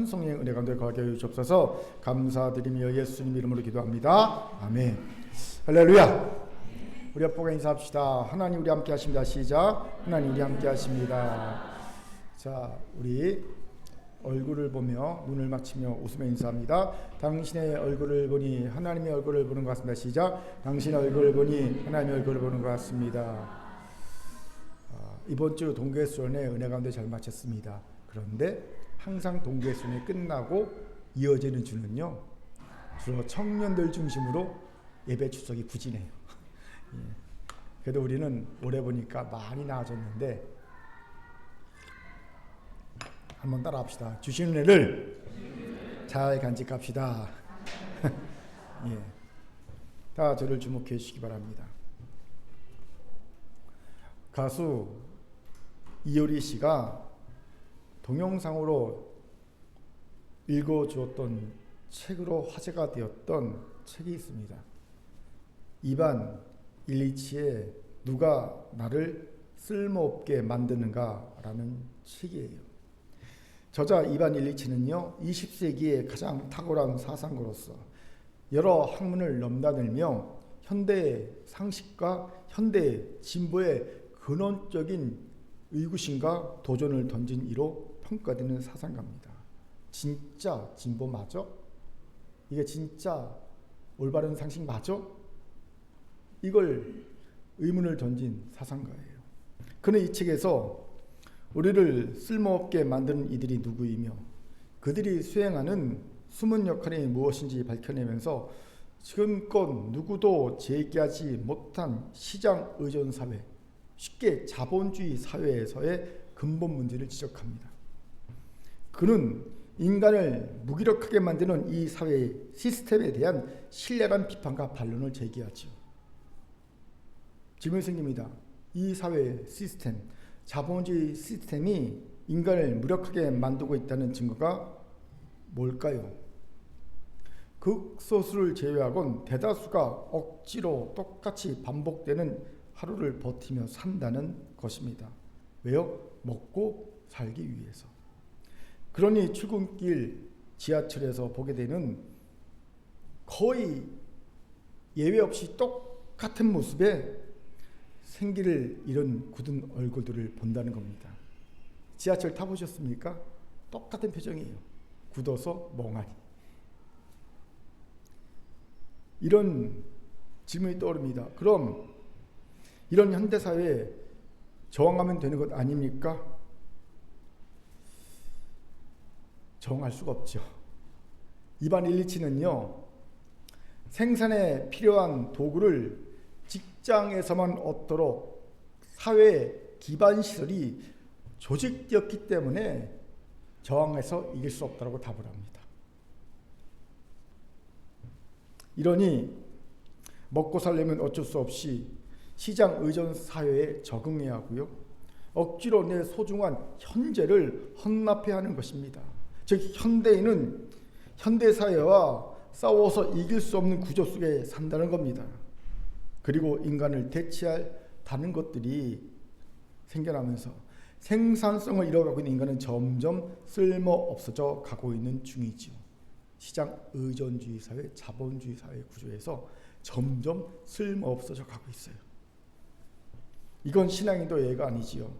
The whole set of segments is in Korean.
성령 은혜 가운데 거하게 하여 주옵소서. 감사드리며 예수님 이름으로 기도합니다. 아멘. 할렐루야. 우리 앞보고 인사합시다. 하나님 우리 함께 하십니다. 시작. 하나님 우리 함께 하십니다. 자, 우리 얼굴을 보며 눈을 맞추며 웃으며 인사합니다. 당신의 얼굴을 보니 하나님의 얼굴을 보는 것 같습니다. 시작. 당신의 얼굴을 보니 하나님의 얼굴을 보는 것 같습니다. 이번 주 동계수련회 은혜 가운데 잘 마쳤습니다. 그런데 항상 동계수련회 끝나고 이어지는 주는요, 주로 청년들 중심으로 예배 출석이 부진해요. 예. 그래도 우리는 올해 보니까 많이 나아졌는데 한번 따라합시다. 주신 은혜를 잘 간직합시다. 예. 다 저를 주목해 주시기 바랍니다. 가수 이효리 씨가 동영상으로 읽어주었던 책으로 화제가 되었던 책이 있습니다. 이반 일리치의 누가 나를 쓸모없게 만드는가라는 책이에요. 저자 이반 일리치는요, 20세기의 가장 탁월한 사상가로서 여러 학문을 넘나들며 현대 상식과 현대 진보의 근원적인 의구심과 도전을 던진 이로 평가되는 사상가입니다. 진짜 진보 맞아? 이게 진짜 올바른 상식 맞아? 이걸 의문을 던진 사상가예요. 그는 이 책에서 우리를 쓸모없게 만드는 이들이 누구이며 그들이 수행하는 숨은 역할이 무엇인지 밝혀내면서 지금껏 누구도 제기하지 못한 시장 의존 사회, 쉽게 자본주의 사회에서의 근본 문제를 지적합니다. 그는 인간을 무기력하게 만드는 이 사회 시스템에 대한 신랄한 비판과 반론을 제기하죠. 질문이 생깁니다. 이 사회 시스템, 자본주의 시스템이 인간을 무력하게 만들고 있다는 증거가 뭘까요? 극소수를 제외하곤 대다수가 억지로 똑같이 반복되는 하루를 버티며 산다는 것입니다. 왜요? 먹고 살기 위해서. 그러니 출근길 지하철에서 보게 되는 거의 예외 없이 똑같은 모습에 생기를 잃은 굳은 얼굴들을 본다는 겁니다. 지하철 타보셨습니까? 똑같은 표정이에요. 굳어서 멍하니. 이런 질문이 떠오릅니다. 그럼 이런 현대사회에 저항하면 되는 것 아닙니까? 저항할 수가 없죠. 이반 일리치는요, 생산에 필요한 도구를 직장에서만 얻도록 사회 기반 시설이 조직되었기 때문에 저항해서 이길 수 없다고 답을 합니다. 이러니 먹고 살려면 어쩔 수 없이 시장 의존 사회에 적응해야 하고요, 억지로 내 소중한 현재를 헌납해야 하는 것입니다. 즉 현대인은 현대사회와 싸워서 이길 수 없는 구조 속에 산다는 겁니다. 그리고 인간을 대체할 다른 것들이 생겨나면서 생산성을 잃어가고 있는 인간은 점점 쓸모없어져 가고 있는 중이죠. 시장 의존주의 사회, 자본주의 사회 구조에서 점점 쓸모없어져 가고 있어요. 이건 신앙인도 예가 아니지요.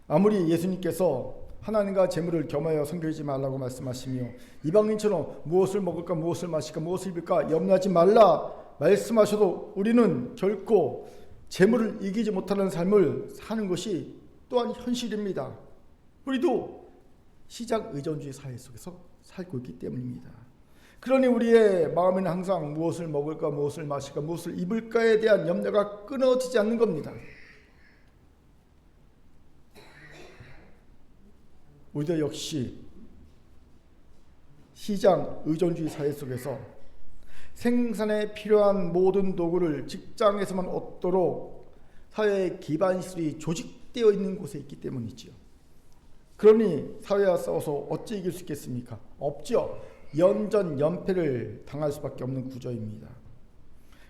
아무리 예수님께서 하나님과 재물을 겸하여 섬기지 말라고 말씀하시며 이방인처럼 무엇을 먹을까 무엇을 마실까 무엇을 입을까 염려하지 말라 말씀하셔도 우리는 결코 재물을 이기지 못하는 삶을 사는 것이 또한 현실입니다. 우리도 시장 의존주의 사회 속에서 살고 있기 때문입니다. 그러니 우리의 마음에는 항상 무엇을 먹을까 무엇을 마실까 무엇을 입을까에 대한 염려가 끊어지지 않는 겁니다. 우리도 역시 시장 의존주의 사회 속에서 생산에 필요한 모든 도구를 직장에서만 얻도록 사회의 기반시설이 조직되어 있는 곳에 있기 때문이지요. 그러니 사회와 싸워서 어찌 이길 수 있겠습니까? 없죠. 연전연패를 당할 수밖에 없는 구조입니다.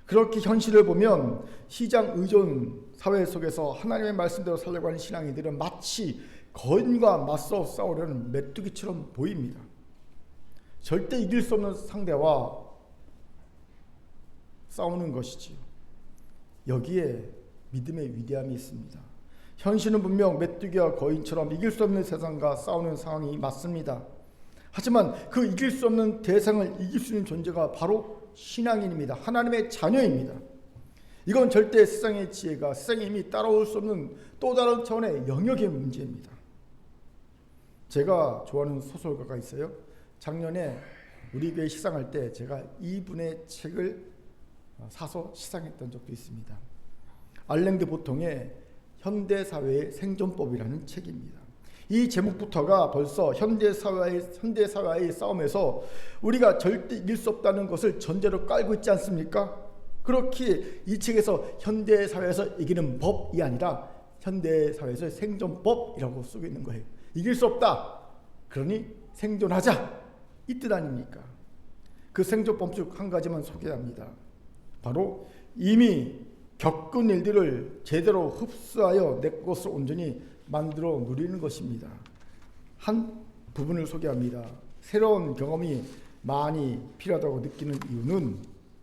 그렇게 현실을 보면 시장 의존 사회 속에서 하나님의 말씀대로 살려고 하는 신앙인들은 마치 거인과 맞서 싸우려는 메뚜기처럼 보입니다. 절대 이길 수 없는 상대와 싸우는 것이지요. 여기에 믿음의 위대함이 있습니다. 현실은 분명 메뚜기와 거인처럼 이길 수 없는 세상과 싸우는 상황이 맞습니다. 하지만 그 이길 수 없는 대상을 이길 수 있는 존재가 바로 신앙인입니다. 하나님의 자녀입니다. 이건 절대 세상의 지혜가, 세상의 힘이 따라올 수 없는 또 다른 차원의 영역의 문제입니다. 제가 좋아하는 소설가가 있어요. 작년에 우리 교회 시상할 때 제가 이분의 책을 사서 시상했던 적도 있습니다. 알랭드 보통의 현대사회의 생존법이라는 책입니다. 이 제목부터가 벌써 현대사회의 싸움에서 우리가 절대 이길 수 없다는 것을 전제로 깔고 있지 않습니까? 그렇게 이 책에서 현대사회에서 이기는 법이 아니라 현대사회에서의 생존법이라고 쓰고 있는 거예요. 이길 수 없다. 그러니 생존하자. 이 뜻 아닙니까? 그 생존법 중 한 가지만 소개합니다. 바로 이미 겪은 일들을 제대로 흡수하여 내 것을 온전히 만들어 누리는 것입니다. 한 부분을 소개합니다. 새로운 경험이 많이 필요하다고 느끼는 이유는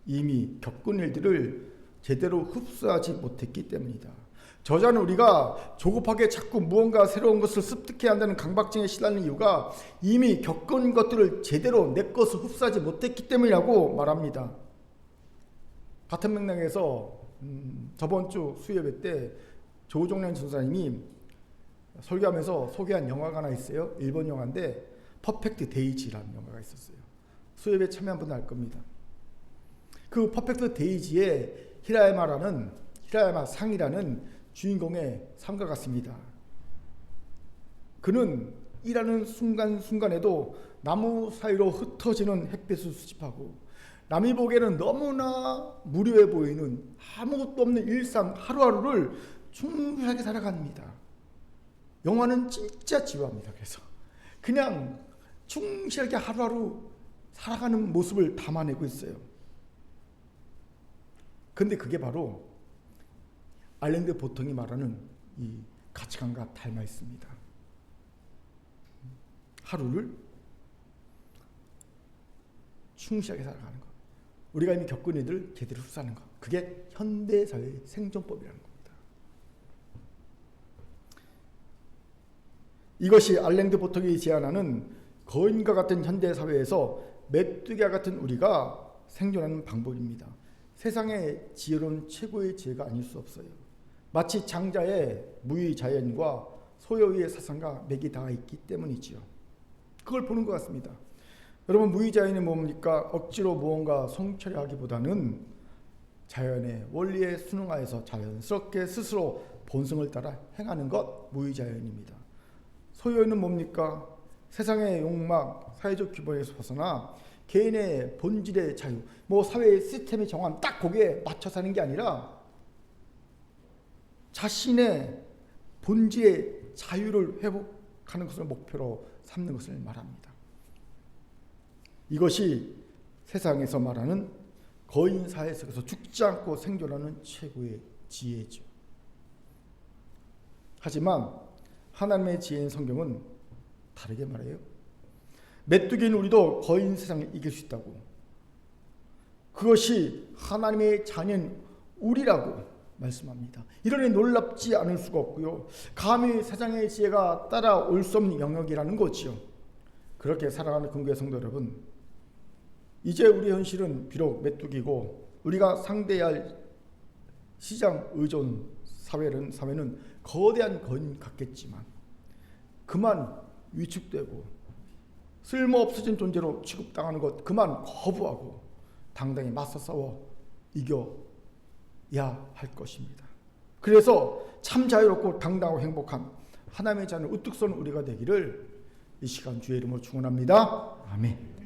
이미 겪은 일들을 제대로 흡수하지 못했기 때문이다. 저자는 우리가 조급하게 자꾸 무언가 새로운 것을 습득해야 한다는 강박증에 시달리는 이유가 이미 겪은 것들을 제대로 내 것을 흡수하지 못했기 때문이라고 말합니다. 같은 맥락에서 저번 주 수요예배 때 조종련 전사님이 설교하면서 소개한 영화가 하나 있어요. 일본 영화인데 퍼펙트 데이지라는 영화가 있었어요. 수요예배 참여한 분은 알 겁니다. 그 퍼펙트 데이지의 히라야마 상이라는 주인공의 삶과 같습니다. 그는 일하는 순간순간에도 나무 사이로 흩어지는 햇빛을 수집하고 남이 보기에는 너무나 무료해 보이는 아무것도 없는 일상 하루하루를 충분하게 살아갑니다. 영화는 진짜 지루합니다. 그래서 그냥 충실하게 하루하루 살아가는 모습을 담아내고 있어요. 근데 그게 바로 알랭드 보통이 말하는 이 가치관과 닮아 있습니다. 하루를 충실하게 살아가는 것, 우리가 이미 겪은 일들을 제대로 흡수하는 것, 그게 현대사회의 생존법이라는 겁니다. 이것이 알랭드 보통이 제안하는 거인과 같은 현대사회에서 메뚜기와 같은 우리가 생존하는 방법입니다. 세상의 지혜로운 최고의 지혜가 아닐 수 없어요. 마치 장자의 무의자연과 소여의 사상과 맥이 닿아 있기 때문이지요. 그걸 보는 것 같습니다. 여러분, 무의자연이 뭡니까? 억지로 무언가 성취하려 하기보다는 자연의 원리에 순응하여서 자연스럽게 스스로 본성을 따라 행하는 것, 무의자연입니다. 소여는 뭡니까? 세상의 욕망, 사회적 규범에서 벗어나 개인의 본질의 자유, 사회의 시스템이 정한 딱 거기에 맞춰 사는 게 아니라 자신의 본질의 자유를 회복하는 것을 목표로 삼는 것을 말합니다. 이것이 세상에서 말하는 거인 사회 속에서 죽지 않고 생존하는 최고의 지혜죠. 하지만 하나님의 지혜인 성경은 다르게 말해요. 메뚜기인 우리도 거인 세상을 이길 수 있다고. 그것이 하나님의 자녀인 우리라고 말씀합니다. 이러니 놀랍지 않을 수가 없고요. 감히 세상의 지혜가 따라올 수 없는 영역이라는 거지요. 그렇게 살아가는 근교의 성도 여러분, 이제 우리 현실은 비록 메뚜기고 우리가 상대해야 할 시장 의존 사회는 거대한 거인 같겠지만 그만 위축되고 쓸모없어진 존재로 취급당하는 것 그만 거부하고 당당히 맞서 싸워 이겨야 할 것입니다. 그래서 참 자유롭고 당당하고 행복한 하나님의 자녀 우뚝 서는 우리가 되기를 이 시간 주의 이름으로 축원합니다. 아멘.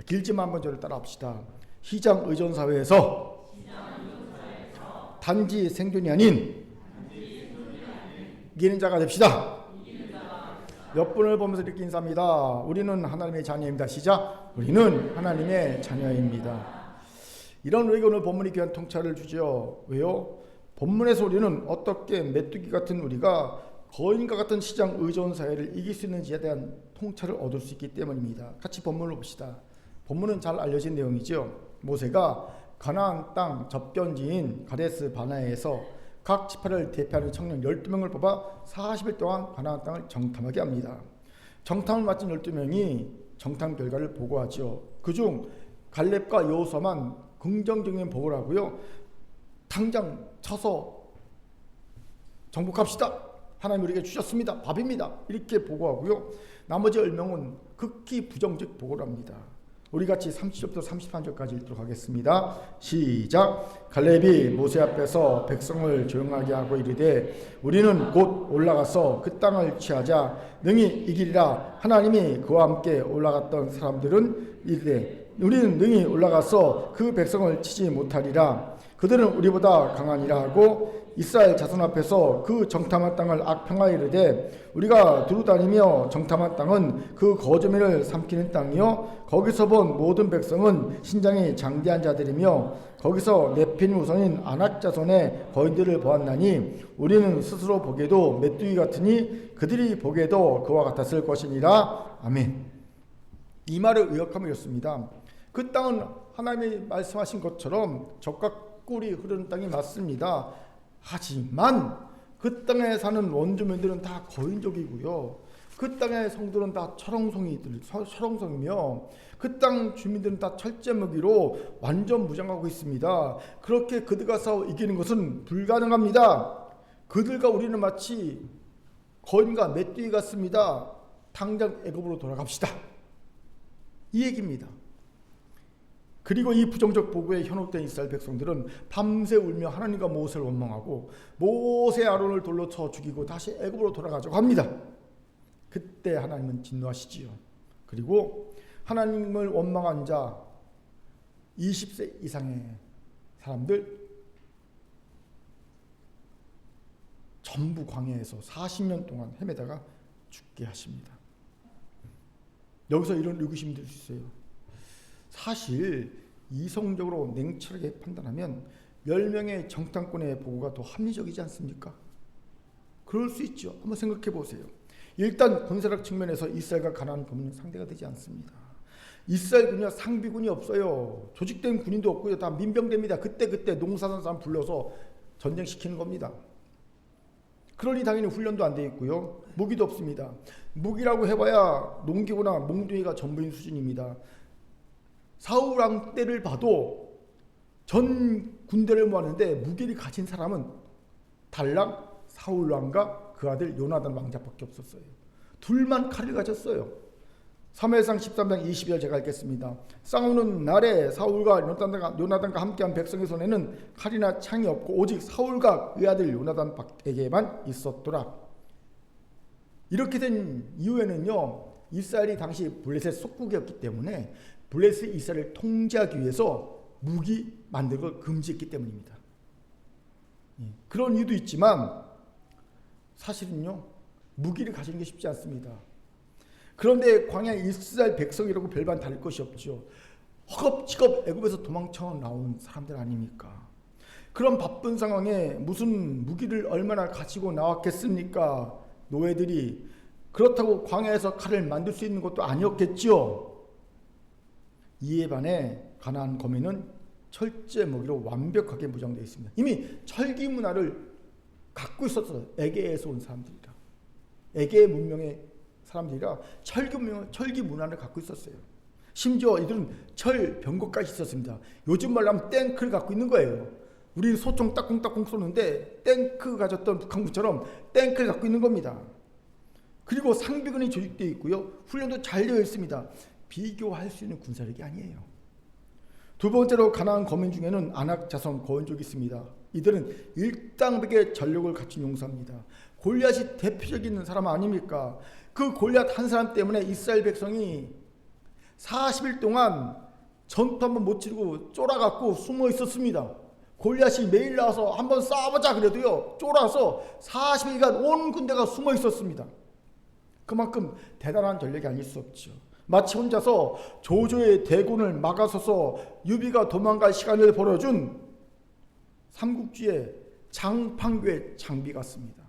길지만 한번 저를 따라 합시다. 시장 의존 사회에서 단지 생존이 아닌 이기는 자가 됩시다. 옆분을 보면서 이렇게 인사합니다. 우리는 하나님의 자녀입니다. 시작. 우리는 하나님의 자녀입니다. 이런 우리에게 오늘 본문이 귀한 통찰을 주죠. 왜요? 본문에서 우리는 어떻게 메뚜기 같은 우리가 거인과 같은 시장 의존 사회를 이길 수 있는지에 대한 통찰을 얻을 수 있기 때문입니다. 같이 본문을 봅시다. 본문은 잘 알려진 내용이죠. 모세가 가나안 땅 접견지인 가데스 바네아에서 각 지파를 대표하는 청년 12명을 뽑아 40일 동안 가나안 땅을 정탐하게 합니다. 정탐을 마친 12명이 정탐 결과를 보고하죠. 그중 갈렙과 여호수아만 긍정적인 보고를 하고요. 당장 쳐서 정복합시다. 하나님 우리에게 주셨습니다. 밥입니다. 이렇게 보고하고요. 나머지 10명은 극히 부정적 보고를 합니다. 우리 같이 30절부터 33절까지 읽도록 하겠습니다. 시작. 갈렙이 모세 앞에서 백성을 조용하게 하고 이르되 우리는 곧 올라가서 그 땅을 취하자 능히 이기리라. 하나님이 그와 함께 올라갔던 사람들은 이르되 우리는 능히 올라가서 그 백성을 치지 못하리라. 그들은 우리보다 강하니라 하고 이스라엘 자손 앞에서 그 정탐한 땅을 악평하여 이르되 우리가 두루다니며 정탐한 땅은 그 거주민을 삼키는 땅이요 거기서 본 모든 백성은 신장이 장대한 자들이며 거기서 네핀 후손인 아낙 자손의 거인들을 보았나니 우리는 스스로 보게도 메뚜기 같으니 그들이 보게도 그와 같았을 것이니라. 아멘. 이 말을 의역하면 이렇습니다. 그 땅은 하나님이 말씀하신 것처럼 적과 꿀이 흐르는 땅이 맞습니다. 하지만 그 땅에 사는 원주민들은 다 거인족이고요. 그 땅의 성들은 다 철옹성이며 그 땅 주민들은 다 철제무기로 완전 무장하고 있습니다. 그렇게 그들과 싸워 이기는 것은 불가능합니다. 그들과 우리는 마치 거인과 메뚜기 같습니다. 당장 애굽으로 돌아갑시다. 이 얘기입니다. 그리고 이 부정적 보고에 현혹된 이스라엘 백성들은 밤새 울며 하나님과 모세를 원망하고 모세 아론을 돌로 쳐 죽이고 다시 애굽으로 돌아가자고 합니다. 그때 하나님은 진노하시지요. 그리고 하나님을 원망한 자 20세 이상의 사람들 전부 광야에서 40년 동안 헤매다가 죽게 하십니다. 여기서 이런 의구심이 들 수 있어요. 사실 이성적으로 냉철하게 판단하면 10명의 정탐꾼의 보고가 더 합리적이지 않습니까? 그럴 수 있죠. 한번 생각해 보세요. 일단 군사력 측면에서 이스라엘과 가나안 군은 상대가 되지 않습니다. 이스라엘 군이요 상비군이 없어요. 조직된 군인도 없고요. 다 민병대입니다. 그때 농사하는 사람 불러서 전쟁시키는 겁니다. 그러니 당연히 훈련도 안 돼 있고요. 무기도 없습니다. 무기라고 해봐야 농기구나 몽둥이가 전부인 수준입니다. 사울 왕 때를 봐도 전 군대를 모았는데 무기를 가진 사람은 달랑 사울 왕과 그 아들 요나단 왕자밖에 없었어요. 둘만 칼을 가졌어요. 사무엘상 13장 22절 제가 읽겠습니다. 싸우는 날에 사울과 요나단과 함께한 백성의 손에는 칼이나 창이 없고 오직 사울과 그 아들 요나단에게만 있었더라. 이렇게 된 이유에는요, 이스라엘이 당시 블레셋 속국이었기 때문에 블레셋 이스라엘을 통제하기 위해서 무기 만드는 걸 금지했기 때문입니다. 그런 이유도 있지만 사실은요, 무기를 가지는 게 쉽지 않습니다. 그런데 광야 이스라엘 백성이라고 별반 다를 것이 없죠. 허겁지겁 애굽에서 도망쳐 나온 사람들 아닙니까? 그런 바쁜 상황에 무슨 무기를 얼마나 가지고 나왔겠습니까? 노예들이. 그렇다고 광야에서 칼을 만들 수 있는 것도 아니었겠죠. 이에 반해 가나안 거민은 철제 무기로 완벽하게 무장되어 있습니다. 이미 철기 문화를 갖고 있었어요. 에게에서 온 사람들이라. 에게 문명의 사람들이라 철기 문화를 갖고 있었어요. 심지어 이들은 철 병거까지 있었습니다. 요즘 말로 하면 탱크를 갖고 있는 거예요. 우리 소총 따콩따콩 쏘는데 탱크 가졌던 북한군처럼 탱크를 갖고 있는 겁니다. 그리고 상비군이 조직되어 있고요. 훈련도 잘 되어 있습니다. 비교할 수 있는 군사력이 아니에요. 두 번째로 가나안 거민 중에는 아낙 자손 거인족이 있습니다. 이들은 일당백의 전력을 갖춘 용사입니다. 골리앗이 대표적인 사람 아닙니까? 그 골리앗 한 사람 때문에 이스라엘 백성이 40일 동안 전투 한번 못 치르고 쫄아갖고 숨어 있었습니다. 골리앗이 매일 나와서 한번 싸워보자 그래도요, 쫄아서 40일간 온 군대가 숨어 있었습니다. 그만큼 대단한 전력이 아닐 수 없죠. 마치 혼자서 조조의 대군을 막아서서 유비가 도망갈 시간을 벌어준 삼국지의 장판교의 장비 같습니다.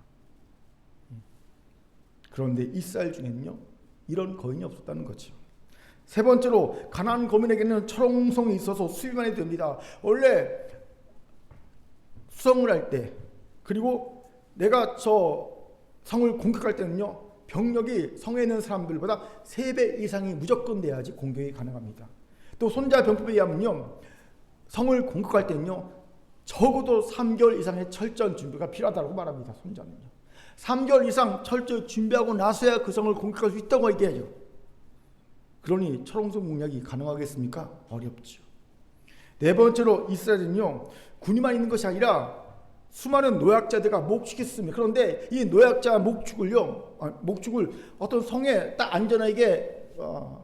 그런데 이스라엘 중에는요, 이런 거인이 없었다는 거죠. 세 번째로 가난한 거민에게는 철옹성이 있어서 수비만이 됩니다. 원래 수성을 할 때, 그리고 내가 저 성을 공격할 때는요, 병력이 성에 있는 사람들보다 3배 이상이 무조건 돼야지 공격이 가능합니다. 또 손자 병법에 의하면요, 성을 공격할 때는요, 적어도 3개월 이상의 철저한 준비가 필요하다고 말합니다. 손자는요, 3개월 이상 철저히 준비하고 나서야 그 성을 공격할 수 있다고 얘기하죠. 그러니 철옹성 공략이 가능하겠습니까? 어렵죠. 네 번째로 이스라엘은요, 군이만 있는 것이 아니라 수많은 노약자들과 목축했습니다. 그런데 이 노약자 목축을 어떤 성에 딱 안전하게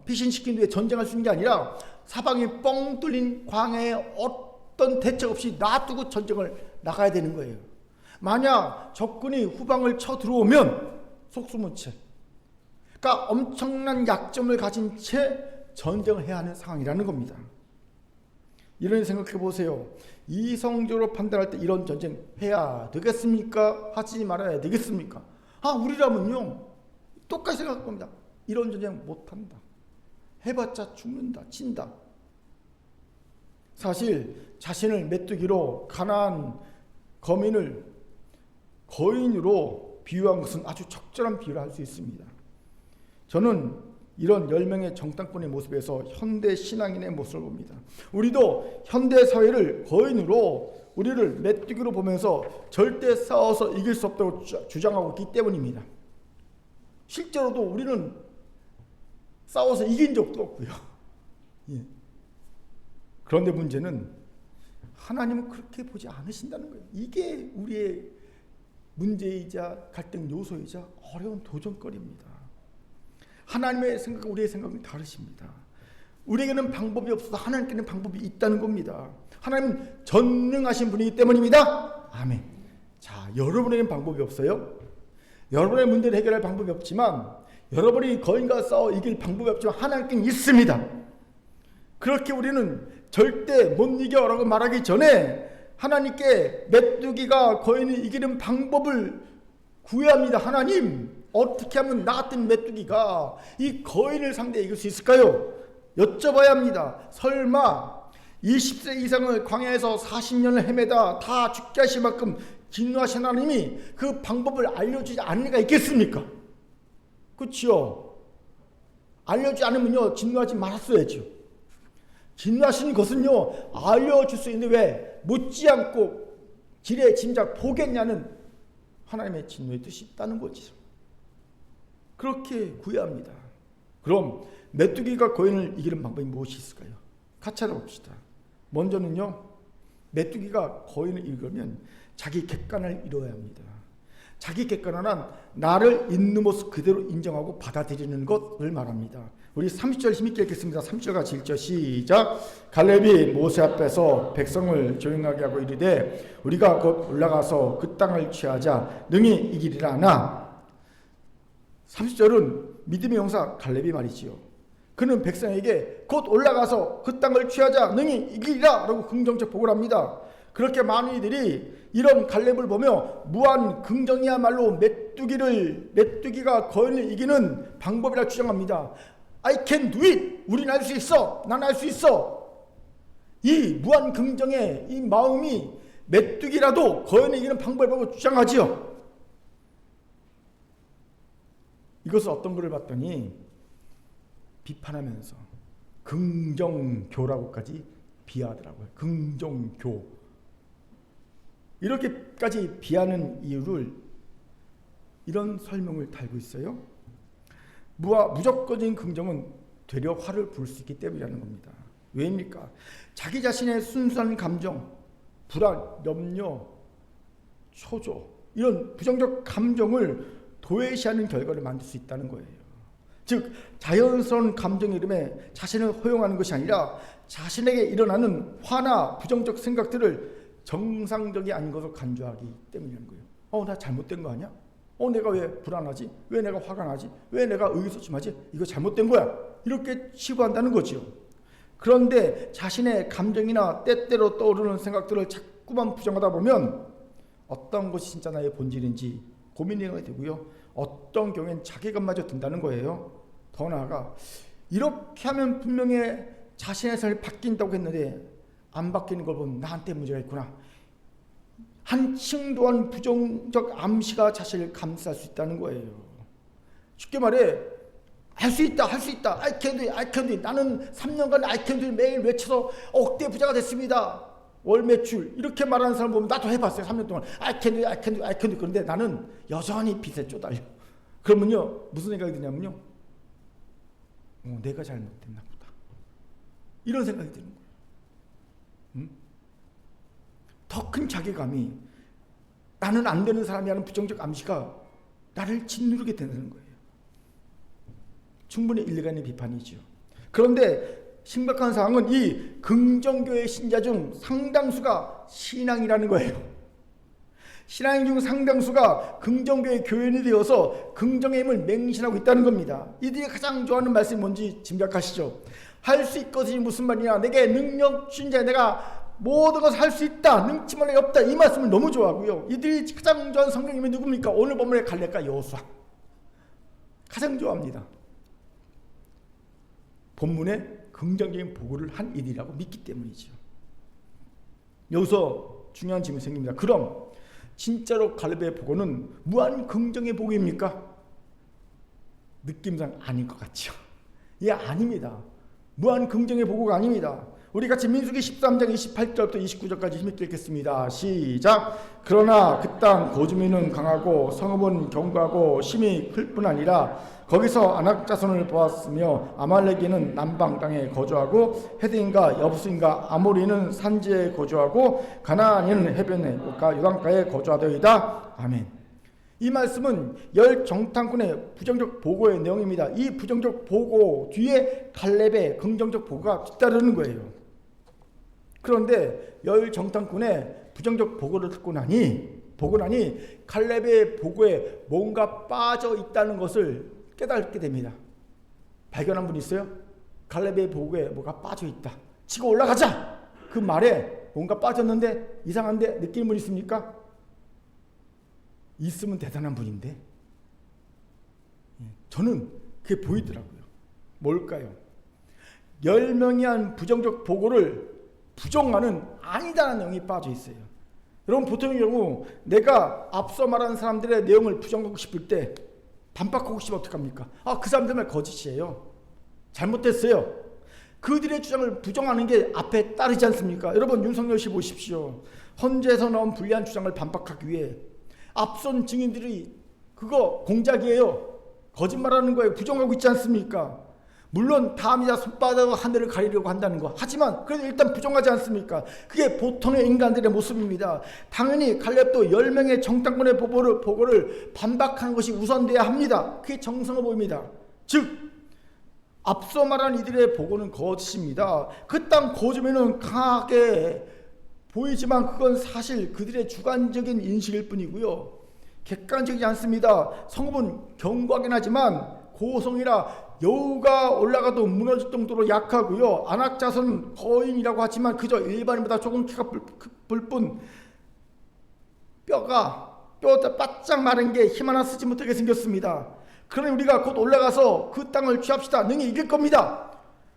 피신시킨 뒤에 전쟁할 수 있는 게 아니라 사방이 뻥 뚫린 광야에 어떤 대책 없이 놔두고 전쟁을 나가야 되는 거예요. 만약 적군이 후방을 쳐 들어오면 속수무책, 그러니까 엄청난 약점을 가진 채 전쟁을 해야 하는 상황이라는 겁니다. 이런 생각해 보세요. 이성적으로 판단할 때 이런 전쟁 해야 되겠습니까? 하지 말아야 되겠습니까? 우리라면요, 똑같이 생각할 겁니다. 이런 전쟁 못한다. 해봤자 죽는다, 진다. 사실 자신을 메뚜기로 가난한 거민을 거인으로 비유한 것은 아주 적절한 비유를 할 수 있습니다. 저는 이런 10명의 정탐꾼의 모습에서 현대 신앙인의 모습을 봅니다. 우리도 현대 사회를 거인으로, 우리를 메뚜기로 보면서 절대 싸워서 이길 수 없다고 주장하고 있기 때문입니다. 실제로도 우리는 싸워서 이긴 적도 없고요. 예. 그런데 문제는 하나님은 그렇게 보지 않으신다는 거예요. 이게 우리의 문제이자 갈등 요소이자 어려운 도전거리입니다. 하나님의 생각과 우리의 생각은 다르십니다. 우리에게는 방법이 없어서 하나님께는 방법이 있다는 겁니다. 하나님은 전능하신 분이기 때문입니다. 아멘. 자, 여러분에게는 방법이 없어요? 여러분의 문제를 해결할 방법이 없지만, 여러분이 거인과 싸워 이길 방법이 없지만 하나님께는 있습니다. 그렇게 우리는 절대 못 이겨라고 말하기 전에 하나님께 메뚜기가 거인을 이기는 방법을 구해야 합니다. 하나님, 어떻게 하면 나 같은 메뚜기가 이 거인을 상대해 이길 수 있을까요? 여쭤봐야 합니다. 설마 20세 이상을 광야에서 40년을 헤매다 다 죽게 하실 만큼 진노하신 하나님이 그 방법을 알려주지 않을 리가 있겠습니까? 그렇죠? 알려주지 않으면요, 진노하지 말았어야죠. 진노하시는 것은요, 알려줄 수 있는데 왜 묻지 않고 지레 짐작 보겠냐는 하나님의 진노의 뜻이 있다는 거죠. 그렇게 구해야 합니다. 그럼 메뚜기가 거인을 이기는 방법이 무엇이 있을까요? 같이 알아봅시다. 먼저는요, 메뚜기가 거인을 이기려면 자기 객관을 이뤄야 합니다. 자기 객관은 나를 있는 모습 그대로 인정하고 받아들이는 것을 말합니다. 우리 30절 힘있게 읽겠습니다. 30절 같이 읽죠. 시작. 갈렙이 모세 앞에서 백성을 조용하게 하고 이르되 우리가 곧 올라가서 그 땅을 취하자 능히 이기리라 하나. 30절은 믿음의 용사 갈렙이 말이지요. 그는 백성에게 곧 올라가서 그 땅을 취하자 능히 이기리라 라고 긍정적 보고를 합니다. 그렇게 많은 이들이 이런 갈렙을 보며 무한 긍정이야말로 메뚜기가 거인을 이기는 방법이라 주장합니다. I can do it. 우리는 할 수 있어. 난 할 수 있어. 이 무한 긍정의 이 마음이 메뚜기라도 거인을 이기는 방법이라고 주장하지요. 이것을 어떤 글을 봤더니 비판하면서 긍정교라고까지 비하하더라고요. 긍정교. 이렇게까지 비하는 이유를 이런 설명을 달고 있어요. 무조건적인 긍정은 되려 화를 부를 수 있기 때문이라는 겁니다. 왜입니까? 자기 자신의 순수한 감정, 불안, 염려, 초조, 이런 부정적 감정을 도외시하는 결과를 만들 수 있다는 거예요. 즉 자연스러운 감정의 이름에 자신을 허용하는 것이 아니라 자신에게 일어나는 화나 부정적 생각들을 정상적이 아닌 것을 간주하기 때문이라는 거예요. 나 잘못된 거 아니야? 내가 왜 불안하지? 왜 내가 화가 나지? 왜 내가 의기소침하지? 이거 잘못된 거야. 이렇게 치부한다는 거죠. 그런데 자신의 감정이나 때때로 떠오르는 생각들을 자꾸만 부정하다 보면 어떤 것이 진짜 나의 본질인지 고민이 되고요. 어떤 경우엔 자괴감마저 든다는 거예요. 더 나아가 이렇게 하면 분명히 자신의 삶이 바뀐다고 했는데 안 바뀌는 걸 보면 나한테 문제가 있구나. 한층 또한 부정적 암시가 자신을 감쌀 수 있다는 거예요. 쉽게 말해 할 수 있다, 할 수 있다, I can do it, I can do it. 나는 3년간 I can do it 매일 외쳐서 억대 부자가 됐습니다. 월 매출 이렇게 말하는 사람 보면 나도 해봤어요. 3년 동안 I can do it, I can do it, I can do it. 그런데 나는 여전히 빚에 쪼달려. 그러면요 무슨 생각이 드냐면요, 내가 잘못됐나 보다, 이런 생각이 드는 거예요. 더 큰 자괴감이, 나는 안 되는 사람이라는 부정적 암시가 나를 짓누르게 되는 거예요. 충분히 일리가 있는 비판이죠. 그런데 심각한 사항은 이 긍정교회 신자 중 상당수가 신앙이라는 거예요. 신앙인 중 상당수가 긍정교회 교인이 되어서 긍정의 힘을 맹신하고 있다는 겁니다. 이들이 가장 좋아하는 말씀이 뭔지 짐작하시죠? 할 수 있거든요. 무슨 말이냐, 내게 능력 주신 자, 내가 모든 것을 할 수 있다, 능치 말이 없다, 이 말씀을 너무 좋아하고요. 이들이 가장 좋아하는 성경님이 누굽니까? 오늘 본문의 갈렙과 여호수아 가장 좋아합니다. 본문에 긍정적인 보고를 한 일이라고 믿기 때문이죠. 여기서 중요한 질문이 생깁니다. 그럼 진짜로 갈렙의 보고는 무한 긍정의 보고입니까? 느낌상 아닌 것 같죠. 예, 아닙니다. 무한 긍정의 보고가 아닙니다. 우리 같이 민수기 13장 28절부터 29절까지 힘있게 읽겠습니다. 시작. 그러나 그 땅 거주민은 강하고 성읍은 견고하고 심이 클 뿐 아니라 거기서 아낙 자손을 보았으며 아말렉인은 남방 땅에 거주하고 헤드인과 여부스인과 아모리는 산지에 거주하고 가나안인은 해변에 요단가에 거주하더이다. 아멘. 이 말씀은 열 정탐꾼의 부정적 보고의 내용입니다. 이 부정적 보고 뒤에 갈렙의 긍정적 보고가 뒤따르는 거예요. 그런데 열 정탐꾼의 부정적 보고를 듣고 나니 갈렙의 보고에 뭔가 빠져 있다는 것을 깨닫게 됩니다. 발견한 분 있어요? 갈렙의 보고에 뭐가 빠져 있다, 치고 올라가자, 그 말에 뭔가 빠졌는데 이상한데 느끼는 분 있습니까? 있으면 대단한 분인데 저는 그게 보이더라고요. 뭘까요? 10명이 한 부정적 보고를 부정하는 아니다라는 내용이 빠져 있어요. 여러분, 보통의 경우 내가 앞서 말한 사람들의 내용을 부정하고 싶을 때 반박하고 싶으면 어떡합니까? 그 사람들만 거짓이에요, 잘못됐어요, 그들의 주장을 부정하는 게 앞에 따르지 않습니까? 여러분, 윤석열 씨 보십시오. 헌재에서 나온 불리한 주장을 반박하기 위해 앞선 증인들이 그거 공작이에요, 거짓말하는 거예요, 부정하고 있지 않습니까? 물론 다음이자 손바닥으로 하늘을 가리려고 한다는 거, 하지만 그래도 일단 부정하지 않습니까? 그게 보통의 인간들의 모습입니다. 당연히 갈렙도 10명의 정탐꾼의 보고를 반박하는 것이 우선돼야 합니다. 그게 정성어 보입니다. 즉 앞서 말한 이들의 보고는 거짓입니다. 그 땅 거주민은 강하게 보이지만 그건 사실 그들의 주관적인 인식일 뿐이고요, 객관적이지 않습니다. 성읍은 견고하긴 하지만 고성이라 여우가 올라가도 무너질 정도로 약하고요, 아낙 자손은 거인이라고 하지만 그저 일반인보다 조금 키가 클 뿐 뼈가 바짝 마른 게 힘 하나 쓰지 못하게 생겼습니다. 그러니 우리가 곧 올라가서 그 땅을 취합시다, 능히 이길 겁니다.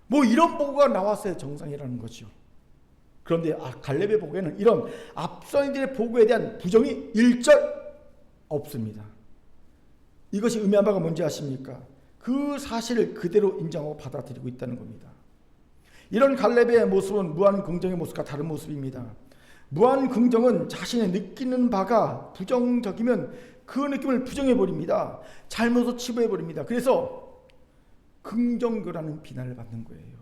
뭐 이런 보고가 나왔어야 정상이라는 거죠. 그런데 갈렙의 보고에는 이런 앞선 이들의 보고에 대한 부정이 일절 없습니다. 이것이 의미한 바가 뭔지 아십니까? 그 사실을 그대로 인정하고 받아들이고 있다는 겁니다. 이런 갈렙의 모습은 무한 긍정의 모습과 다른 모습입니다. 무한 긍정은 자신이 느끼는 바가 부정적이면 그 느낌을 부정해버립니다. 잘못을 치부해버립니다. 그래서 긍정교라는 비난을 받는 거예요.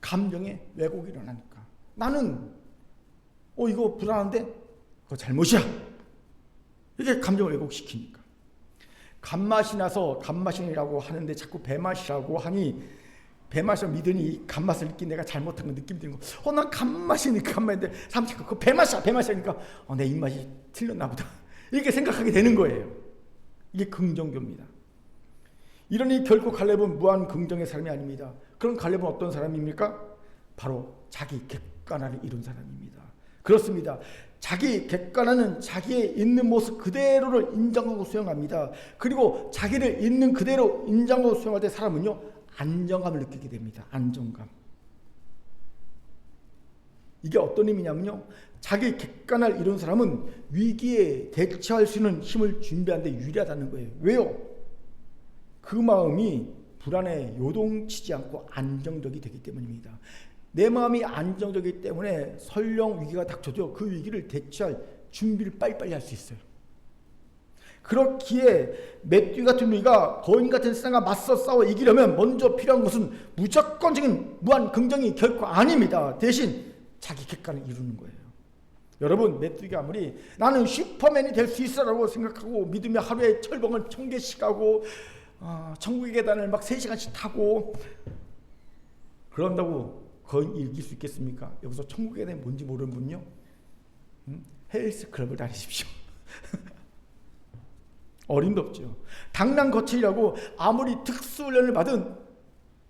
감정의 왜곡이 일어나니까. 나는 이거 불안한데 그거 잘못이야, 이게 감정을 왜곡시키니까. 간맛이 나서 간맛이라고 하는데 자꾸 배맛이라고 하니 배맛을 믿으니 간맛을 느낀 내가 잘못한 거 느낌 드는 거. 난 간맛이니까 간맛인데 사람들이 그 배맛이니까 내 입맛이 틀렸나 보다, 이렇게 생각하게 되는 거예요. 이게 긍정교입니다. 이러니 결코 갈렙은 무한 긍정의 사람이 아닙니다. 그럼 갈렙은 어떤 사람입니까? 바로 자기 객관화를 이룬 사람입니다. 그렇습니다. 자기 객관화는 자기의 있는 모습 그대로를 인정하고 수용합니다. 그리고 자기를 있는 그대로 인정하고 수용할 때 사람은요, 안정감을 느끼게 됩니다. 안정감. 이게 어떤 의미냐면요, 자기 객관을 이룬 사람은 위기에 대처할 수 있는 힘을 준비하는 데 유리하다는 거예요. 왜요? 그 마음이 불안에 요동치지 않고 안정적이 되기 때문입니다. 내 마음이 안정적이기 때문에 설령 위기가 닥쳐도 그 위기를 대처할 준비를 빨리빨리 할 수 있어요. 그렇기에 메뚜기 같은 우리가 거인 같은 세상과 맞서 싸워 이기려면 먼저 필요한 것은 무조건적인 무한 긍정이 결코 아닙니다. 대신 자기 객관을 이루는 거예요. 여러분, 메뚜기가 아무리 나는 슈퍼맨이 될 수 있어라고 생각하고 믿으며 하루에 철봉을 1000개씩 하고 천국의 계단을 막 3시간씩 타고 그런다고 거인 이길 수 있겠습니까? 여기서 천국의 계단이 뭔지 모르는 분요, 헬스클럽을 다니십시오. 어림도 없죠. 당난 거칠이라고 아무리 특수훈련을 받은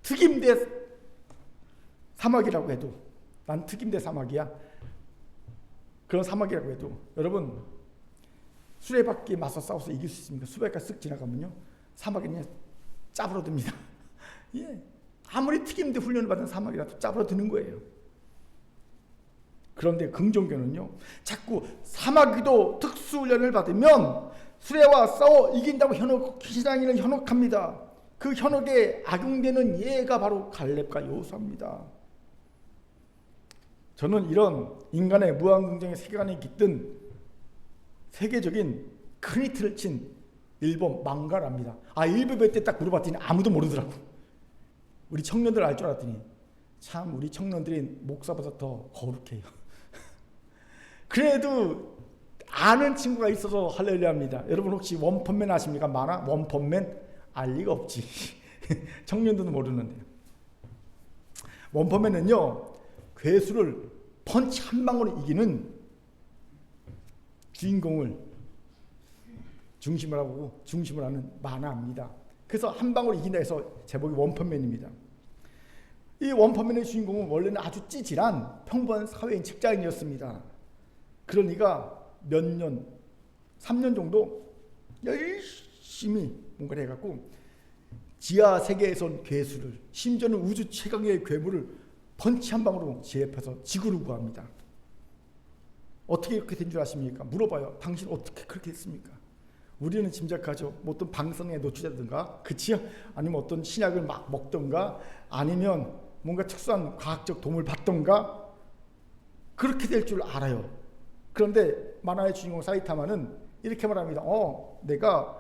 특임대 사막이라고 해도, 난 특임대 사막이야, 그런 사막이라고 해도 여러분, 수레바퀴에 맞서 싸워서 이길 수 있습니까? 수레바퀴가 쓱 지나가면요 사막이 그냥 짜부러듭니다. 예, 아무리 특임대 훈련을 받은 사막이라도 짜부러드는 거예요. 그런데 긍정교는요, 자꾸 사마귀도 특수훈련을 받으면 수레와 싸워 이긴다고 신앙인을 현혹합니다. 그 현혹에 악용되는 예가 바로 갈렙과 여호수아입니다. 저는 이런 인간의 무한긍정의 세계관에 깃든 세계적인 큰 히트를 친 일본 망가랍니다. 일본 몇 때 딱 물어봤더니 아무도 모르더라고. 우리 청년들 알 줄 알았더니 참 우리 청년들이 목사보다 더 거룩해요. 그래도 아는 친구가 있어서 할렐루야입니다. 여러분 혹시 원펀맨 아십니까? 만화 원펀맨? 알 리가 없지. 청년들은 모르는데. 원펀맨은요, 괴수를 펀치 한 방으로 이기는 주인공을 중심을 하는 만화입니다. 그래서 한 방으로 이긴다 해서 제목이 원펀맨입니다. 이 원펀맨의 주인공은 원래는 아주 찌질한 평범한 사회인 직장인이었습니다. 그러니까 몇 년, 3년 정도 열심히 뭔가를 해갖고 지하 세계에서 온 괴수를, 심지어는 우주 최강의 괴물을 펀치 한 방으로 제압해서 지구를 구합니다. 어떻게 이렇게 된 줄 아십니까? 물어봐요. 당신 어떻게 그렇게 했습니까? 우리는 짐작하죠. 뭐 어떤 방송에 노출되든가, 그치요? 아니면 어떤 신약을 막 먹던가, 아니면 뭔가 특수한 과학적 도움을 받던가, 그렇게 될 줄 알아요. 그런데 만화의 주인공 사이타마는 이렇게 말합니다. 내가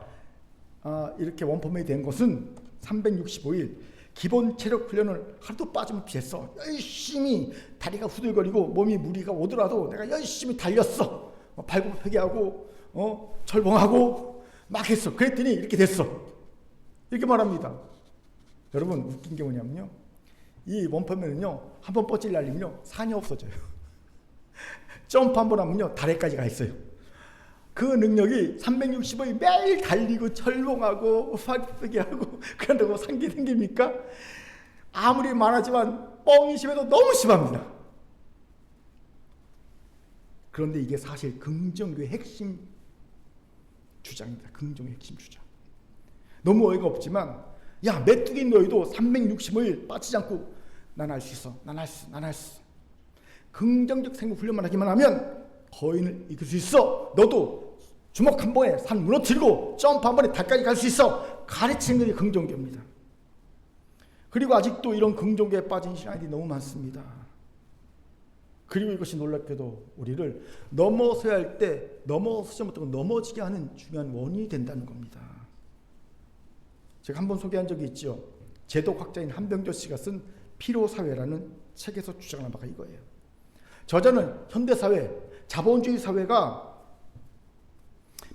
이렇게 원펀맨이 된 것은 365일 기본 체력 훈련을 하루도 빠짐없이 했어. 열심히 다리가 후들거리고 몸이 무리가 오더라도 내가 열심히 달렸어. 발굽혀기하고 철봉하고 막 했어. 그랬더니 이렇게 됐어. 이렇게 말합니다. 여러분, 웃긴 게 뭐냐면요, 이 원펀맨은요, 한번 뻗질 날리면요 산이 없어져요. 점프 한번 하면요 달에까지 가 있어요. 그 능력이 365일 매일 달리고 철봉하고 발굽혀기 하고 그런다고 산게 생깁니까? 아무리 말하지만 뻥이 심해도 너무 심합니다. 그런데 이게 사실 긍정교의 핵심 주장입니다. 긍정의 핵심 주장. 너무 어이가 없지만, 야, 메뚜기 너희도 365일 빠지지 않고 난 할 수 있어, 난 할 수 있어. 긍정적 생각 훈련만 하기만 하면 거인을 이길 수 있어. 너도 주먹 한 번에 산 무너뜨리고 점프 한 번에 달까지 갈 수 있어. 가르치는 게 긍정교입니다. 그리고 아직도 이런 긍정교에 빠진 신앙인들이 너무 많습니다. 그리고 이것이 놀랍게도 우리를 넘어서야 할 때 넘어서지 못하고 넘어지게 하는 중요한 원인이 된다는 겁니다. 제가 한번 소개한 적이 있죠. 제독학자인 한병조 씨가 쓴 피로사회라는 책에서 주장하는 바가 이거예요. 저자는 현대사회, 자본주의 사회가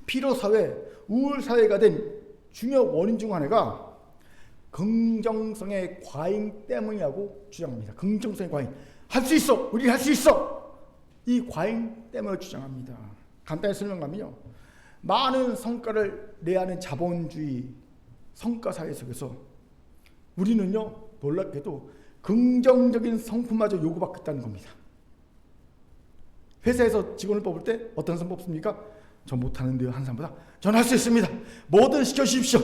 피로사회, 우울사회가 된 중요 원인 중 하나가 긍정성의 과잉 때문이라고 주장합니다. 긍정성의 과잉. 할 수 있어! 우리 할 수 있어! 이 과잉 때문을 주장합니다. 간단히 설명하면요, 많은 성과를 내야 하는 자본주의 성과사회 속에서 우리는요, 놀랍게도 긍정적인 성품마저 요구받고 있다는 겁니다. 회사에서 직원을 뽑을 때 어떤 사람 뽑습니까? 저 못하는데요, 한 사람보다. 전 할 수 있습니다. 뭐든 시켜주십시오.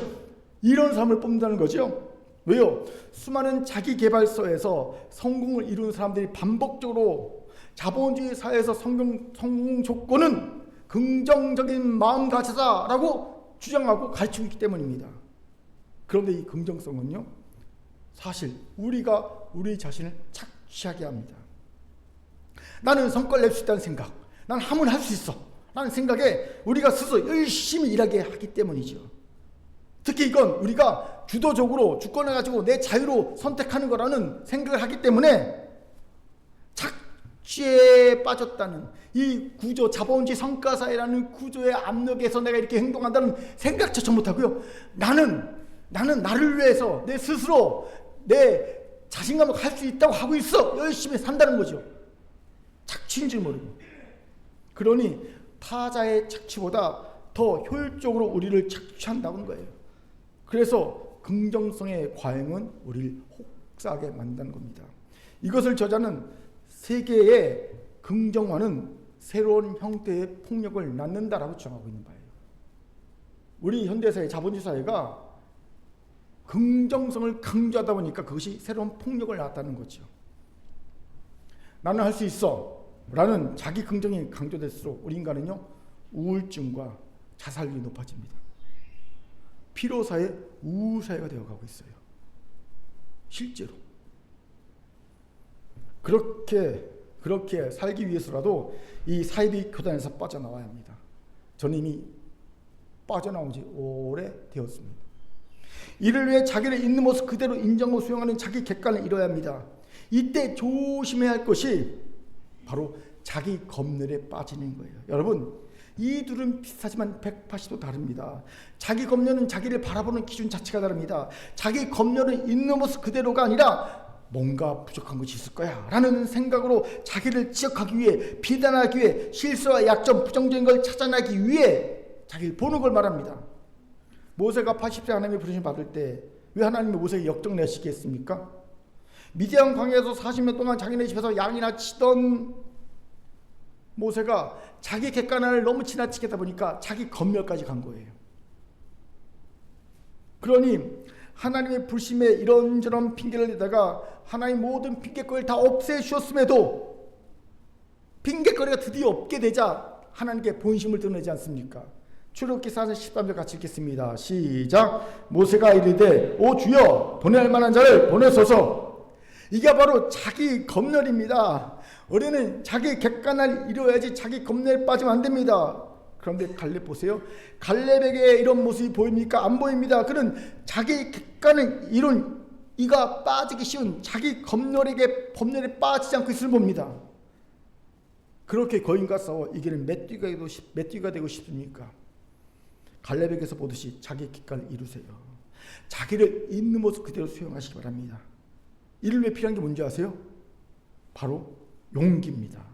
이런 사람을 뽑는다는 거죠. 왜요? 수많은 자기개발서에서 성공을 이룬 사람들이 반복적으로 자본주의 사회에서 성공 조건은 긍정적인 마음가짐이다라고 주장하고 가르치고 있기 때문입니다. 그런데 이 긍정성은요, 사실 우리가 우리 자신을 착취하게 합니다. 나는 성과를 낼 수 있다는 생각, 난 하면 할 수 있어 라는 생각에 우리가 스스로 열심히 일하게 하기 때문이죠. 특히 이건 우리가 주도적으로 주권을 가지고 내 자유로 선택하는 거라는 생각을 하기 때문에 착취에 빠졌다는 이 구조, 자본주의 성과사회라는 구조의 압력에서 내가 이렇게 행동한다는 생각조차 못하고요, 나는 나를 위해서 내 스스로 내 자신감을 할 수 있다고 하고 있어 열심히 산다는 거죠. 착취인 줄 모르고. 그러니 타자의 착취보다 더 효율적으로 우리를 착취한다는 거예요. 그래서 긍정성의 과잉은 우리를 혹사하게 만든다는 겁니다. 이것을 저자는 세계의 긍정화는 새로운 형태의 폭력을 낳는다라고 주장하고 있는 바예요. 우리 현대사회, 자본주의 사회가 긍정성을 강조하다 보니까 그것이 새로운 폭력을 낳았다는 거죠. 나는 할 수 있어 라는 자기 긍정이 강조될수록 우리 인간은요, 우울증과 자살률이 높아집니다. 피로사회, 우울사회가 되어가고 있어요. 실제로. 그렇게 살기 위해서라도 이 사이비 교단에서 빠져나와야 합니다. 저는 이미 빠져나온 지 오래되었습니다. 이를 위해 자기를 있는 모습 그대로 인정하고 수용하는 자기 객관을 이뤄야 합니다. 이때 조심해야 할 것이 바로 자기 검열에 빠지는 거예요. 여러분, 이 둘은 비슷하지만 180도 다릅니다. 자기 검열은 자기를 바라보는 기준 자체가 다릅니다. 자기 검열은 있는 모습 그대로가 아니라 뭔가 부족한 것이 있을 거야 라는 생각으로 자기를 지적하기 위해, 비난하기 위해, 실수와 약점, 부정적인 걸 찾아내기 위해 자기를 보는 걸 말합니다. 모세가 80세 하나님의 부르심을 받을 때 왜 하나님이 모세에게 역정 내시게 했습니까? 미디안 광야에서 40년 동안 자기네 집에서 양이나 치던 모세가 자기 객관을 너무 지나치게 하다 보니까 자기 검열까지 간 거예요. 그러니 하나님의 불심에 이런저런 핑계를 대다가 하나님 모든 핑계거리를 다 없애주셨음에도 핑계거리가 드디어 없게 되자 하나님께 본심을 드러내지 않습니까? 출애굽기 4장 13절 같이 읽겠습니다. 시작. 모세가 이르되 오 주여 보낼 만한 자를 보내소서. 이게 바로 자기 검열입니다. 우리는 자기 객관을 이루어야지 자기 검열에 빠지면 안 됩니다. 그런데 갈렙 보세요. 갈렙에게 이런 모습이 보입니까? 안 보입니다. 그는 자기 객관을 이룬 이가 빠지기 쉬운 자기 검열에 빠지지 않고 있음을 봅니다. 그렇게 거인과 싸워 이기는 맷띠가 되고 싶습니까? 갈렙에게서 보듯이 자기 객관을 이루세요. 자기를 있는 모습 그대로 수용하시기 바랍니다. 이를 위해 필요한 게 뭔지 아세요? 바로 용기입니다.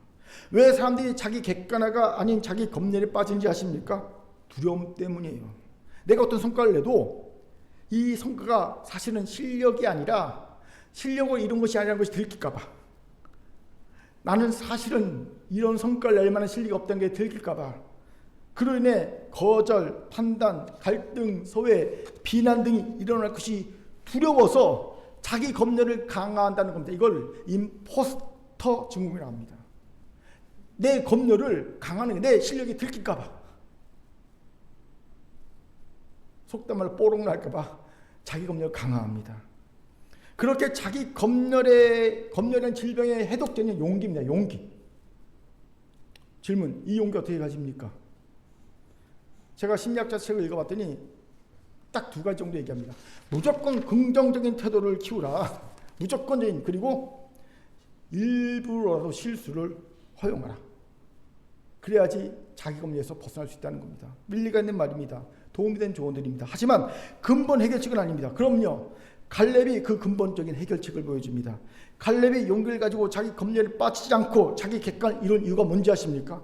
왜 사람들이 자기 객관화가 아닌 자기 검열에 빠지는지 아십니까? 두려움 때문이에요. 내가 어떤 성과를 내도 이 성과가 사실은 실력이 아니라, 실력을 이룬 것이 아니라는 것이 들킬까 봐, 나는 사실은 이런 성과를 낼 만한 실력이 없다는 게 들킬까 봐, 그로 인해 거절, 판단, 갈등, 소외, 비난 등이 일어날 것이 두려워서 자기 검열을 강화한다는 겁니다. 이걸 임포스터 증후군이라고 합니다. 내 검열을 강화하는 게 내 실력이 들킬까 봐, 속된 말로 뽀록 날까 봐 자기 검열을 강화합니다. 그렇게 자기 검열한 질병의 해독제는 용기입니다. 용기. 질문, 이 용기 어떻게 가집니까? 제가 심리학자 책을 읽어봤더니 딱 두 가지 정도 얘기합니다. 무조건 긍정적인 태도를 키우라. 무조건적인, 그리고 일부러라도 실수를 허용하라. 그래야지 자기 검열에서 벗어날 수 있다는 겁니다. 일리가 있는 말입니다. 도움이 된 조언들입니다. 하지만 근본 해결책은 아닙니다. 그럼요, 갈렙이 그 근본적인 해결책을 보여줍니다. 갈렙이 용기를 가지고 자기 검열에 빠지지 않고 자기 객관을 이룬 이유가 뭔지 아십니까?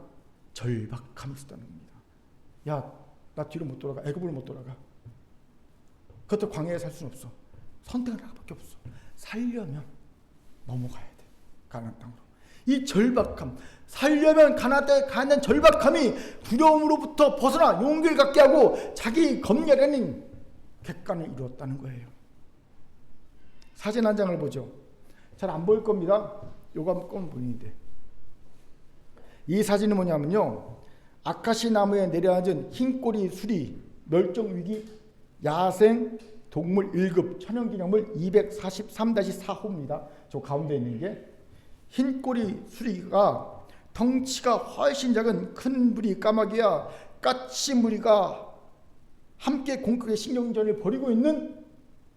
절박함이 있었다는 겁니다. 야, 나 뒤로 못 돌아가. 애굽으로 못 돌아가. 그것도 광야에 살 수는 없어. 선택은 하나밖에 없어. 살려면 넘어가야 돼. 가나안 땅으로. 이 절박함, 살려면 가나안 땅에 가는 절박함이 두려움으로부터 벗어나 용기를 갖게 하고 자기 검열에는 객관을 이루었다는 거예요. 사진 한 장을 보죠. 잘 안 보일 겁니다. 요거 한번 보이는데, 이 사진은 뭐냐면요, 아카시 나무에 내려앉은 흰꼬리 수리 멸종위기 야생 동물 1급 천연기념물 243-4호입니다. 저 가운데 있는 게 흰꼬리 수리가 덩치가 훨씬 작은 큰 무리 까마귀와 까치무리가 함께 공격의 신경전을 벌이고 있는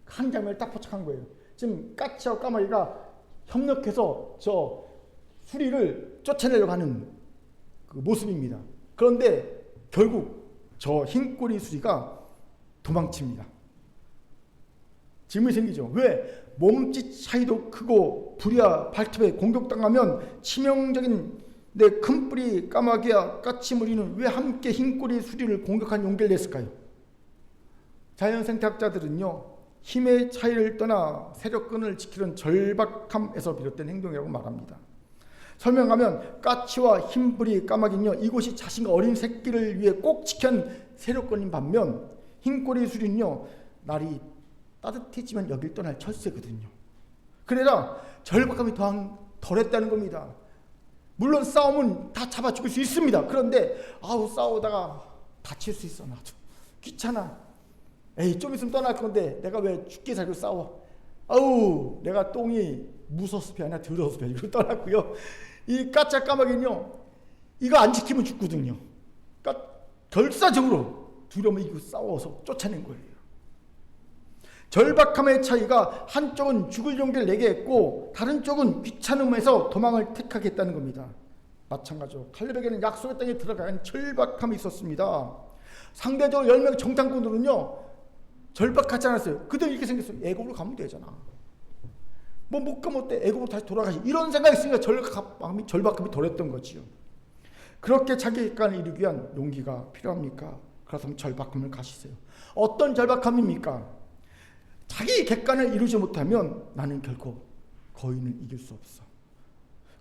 한 장면을 딱 포착한 거예요. 지금 까치와 까마귀가 협력해서 저 수리를 쫓아내려고 하는 그 모습입니다. 그런데 결국 저 흰꼬리 수리가 도망칩니다. 질문이 생기죠. 왜 몸짓 차이도 크고 부리와 발톱에 공격당하면 치명적인 내 큰뿌리 까마귀와 까치무리는 왜 함께 흰꼬리 수리를 공격한 용기를 냈을까요? 자연생태학자들은요, 힘의 차이를 떠나 세력권을 지키는 절박함에서 비롯된 행동이라고 말합니다. 설명하면 까치와 흰뿌리 까마귀는요, 이곳이 자신과 어린 새끼를 위해 꼭 지켜야 하는 세력권인 반면 흰꼬리 수리는요, 날이 따뜻해지면 여길 떠날 철새거든요. 그래라 절박함이 덜했다는 겁니다. 물론 싸움은 다 잡아 죽일 수 있습니다. 그런데 싸우다가 다칠 수 있어. 나도 귀찮아. 에이, 좀 있으면 떠날 건데 내가 왜 죽게 살고 싸워. 내가 똥이 무서워서 배 아니라 더러워서 배. 이걸 떠났고요. 이 까짜 까마귀는요, 이거 안 지키면 죽거든요. 그러니까 결사적으로 두려움을 이기고 싸워서 쫓아낸 거예요. 절박함의 차이가 한쪽은 죽을 용기를 내게 했고 다른 쪽은 귀찮음에서 도망을 택하겠다는 겁니다. 마찬가지로 칼렙에게는 약속의 땅에 들어가는 절박함이 있었습니다. 상대적으로 10명 정탐꾼들은요, 절박하지 않았어요. 그들 이렇게 생겼어요. 애굽으로 가면 되잖아. 못 가면 어때? 애굽으로 다시 돌아가지. 이런 생각이 있으니까 절박함이 덜했던 거지요. 그렇게 자기 객관을 이루기 위한 용기가 필요합니까? 그렇다면 절박함을 가지세요. 어떤 절박함입니까? 자기 객관을 이루지 못하면 나는 결코 거인을 이길 수 없어.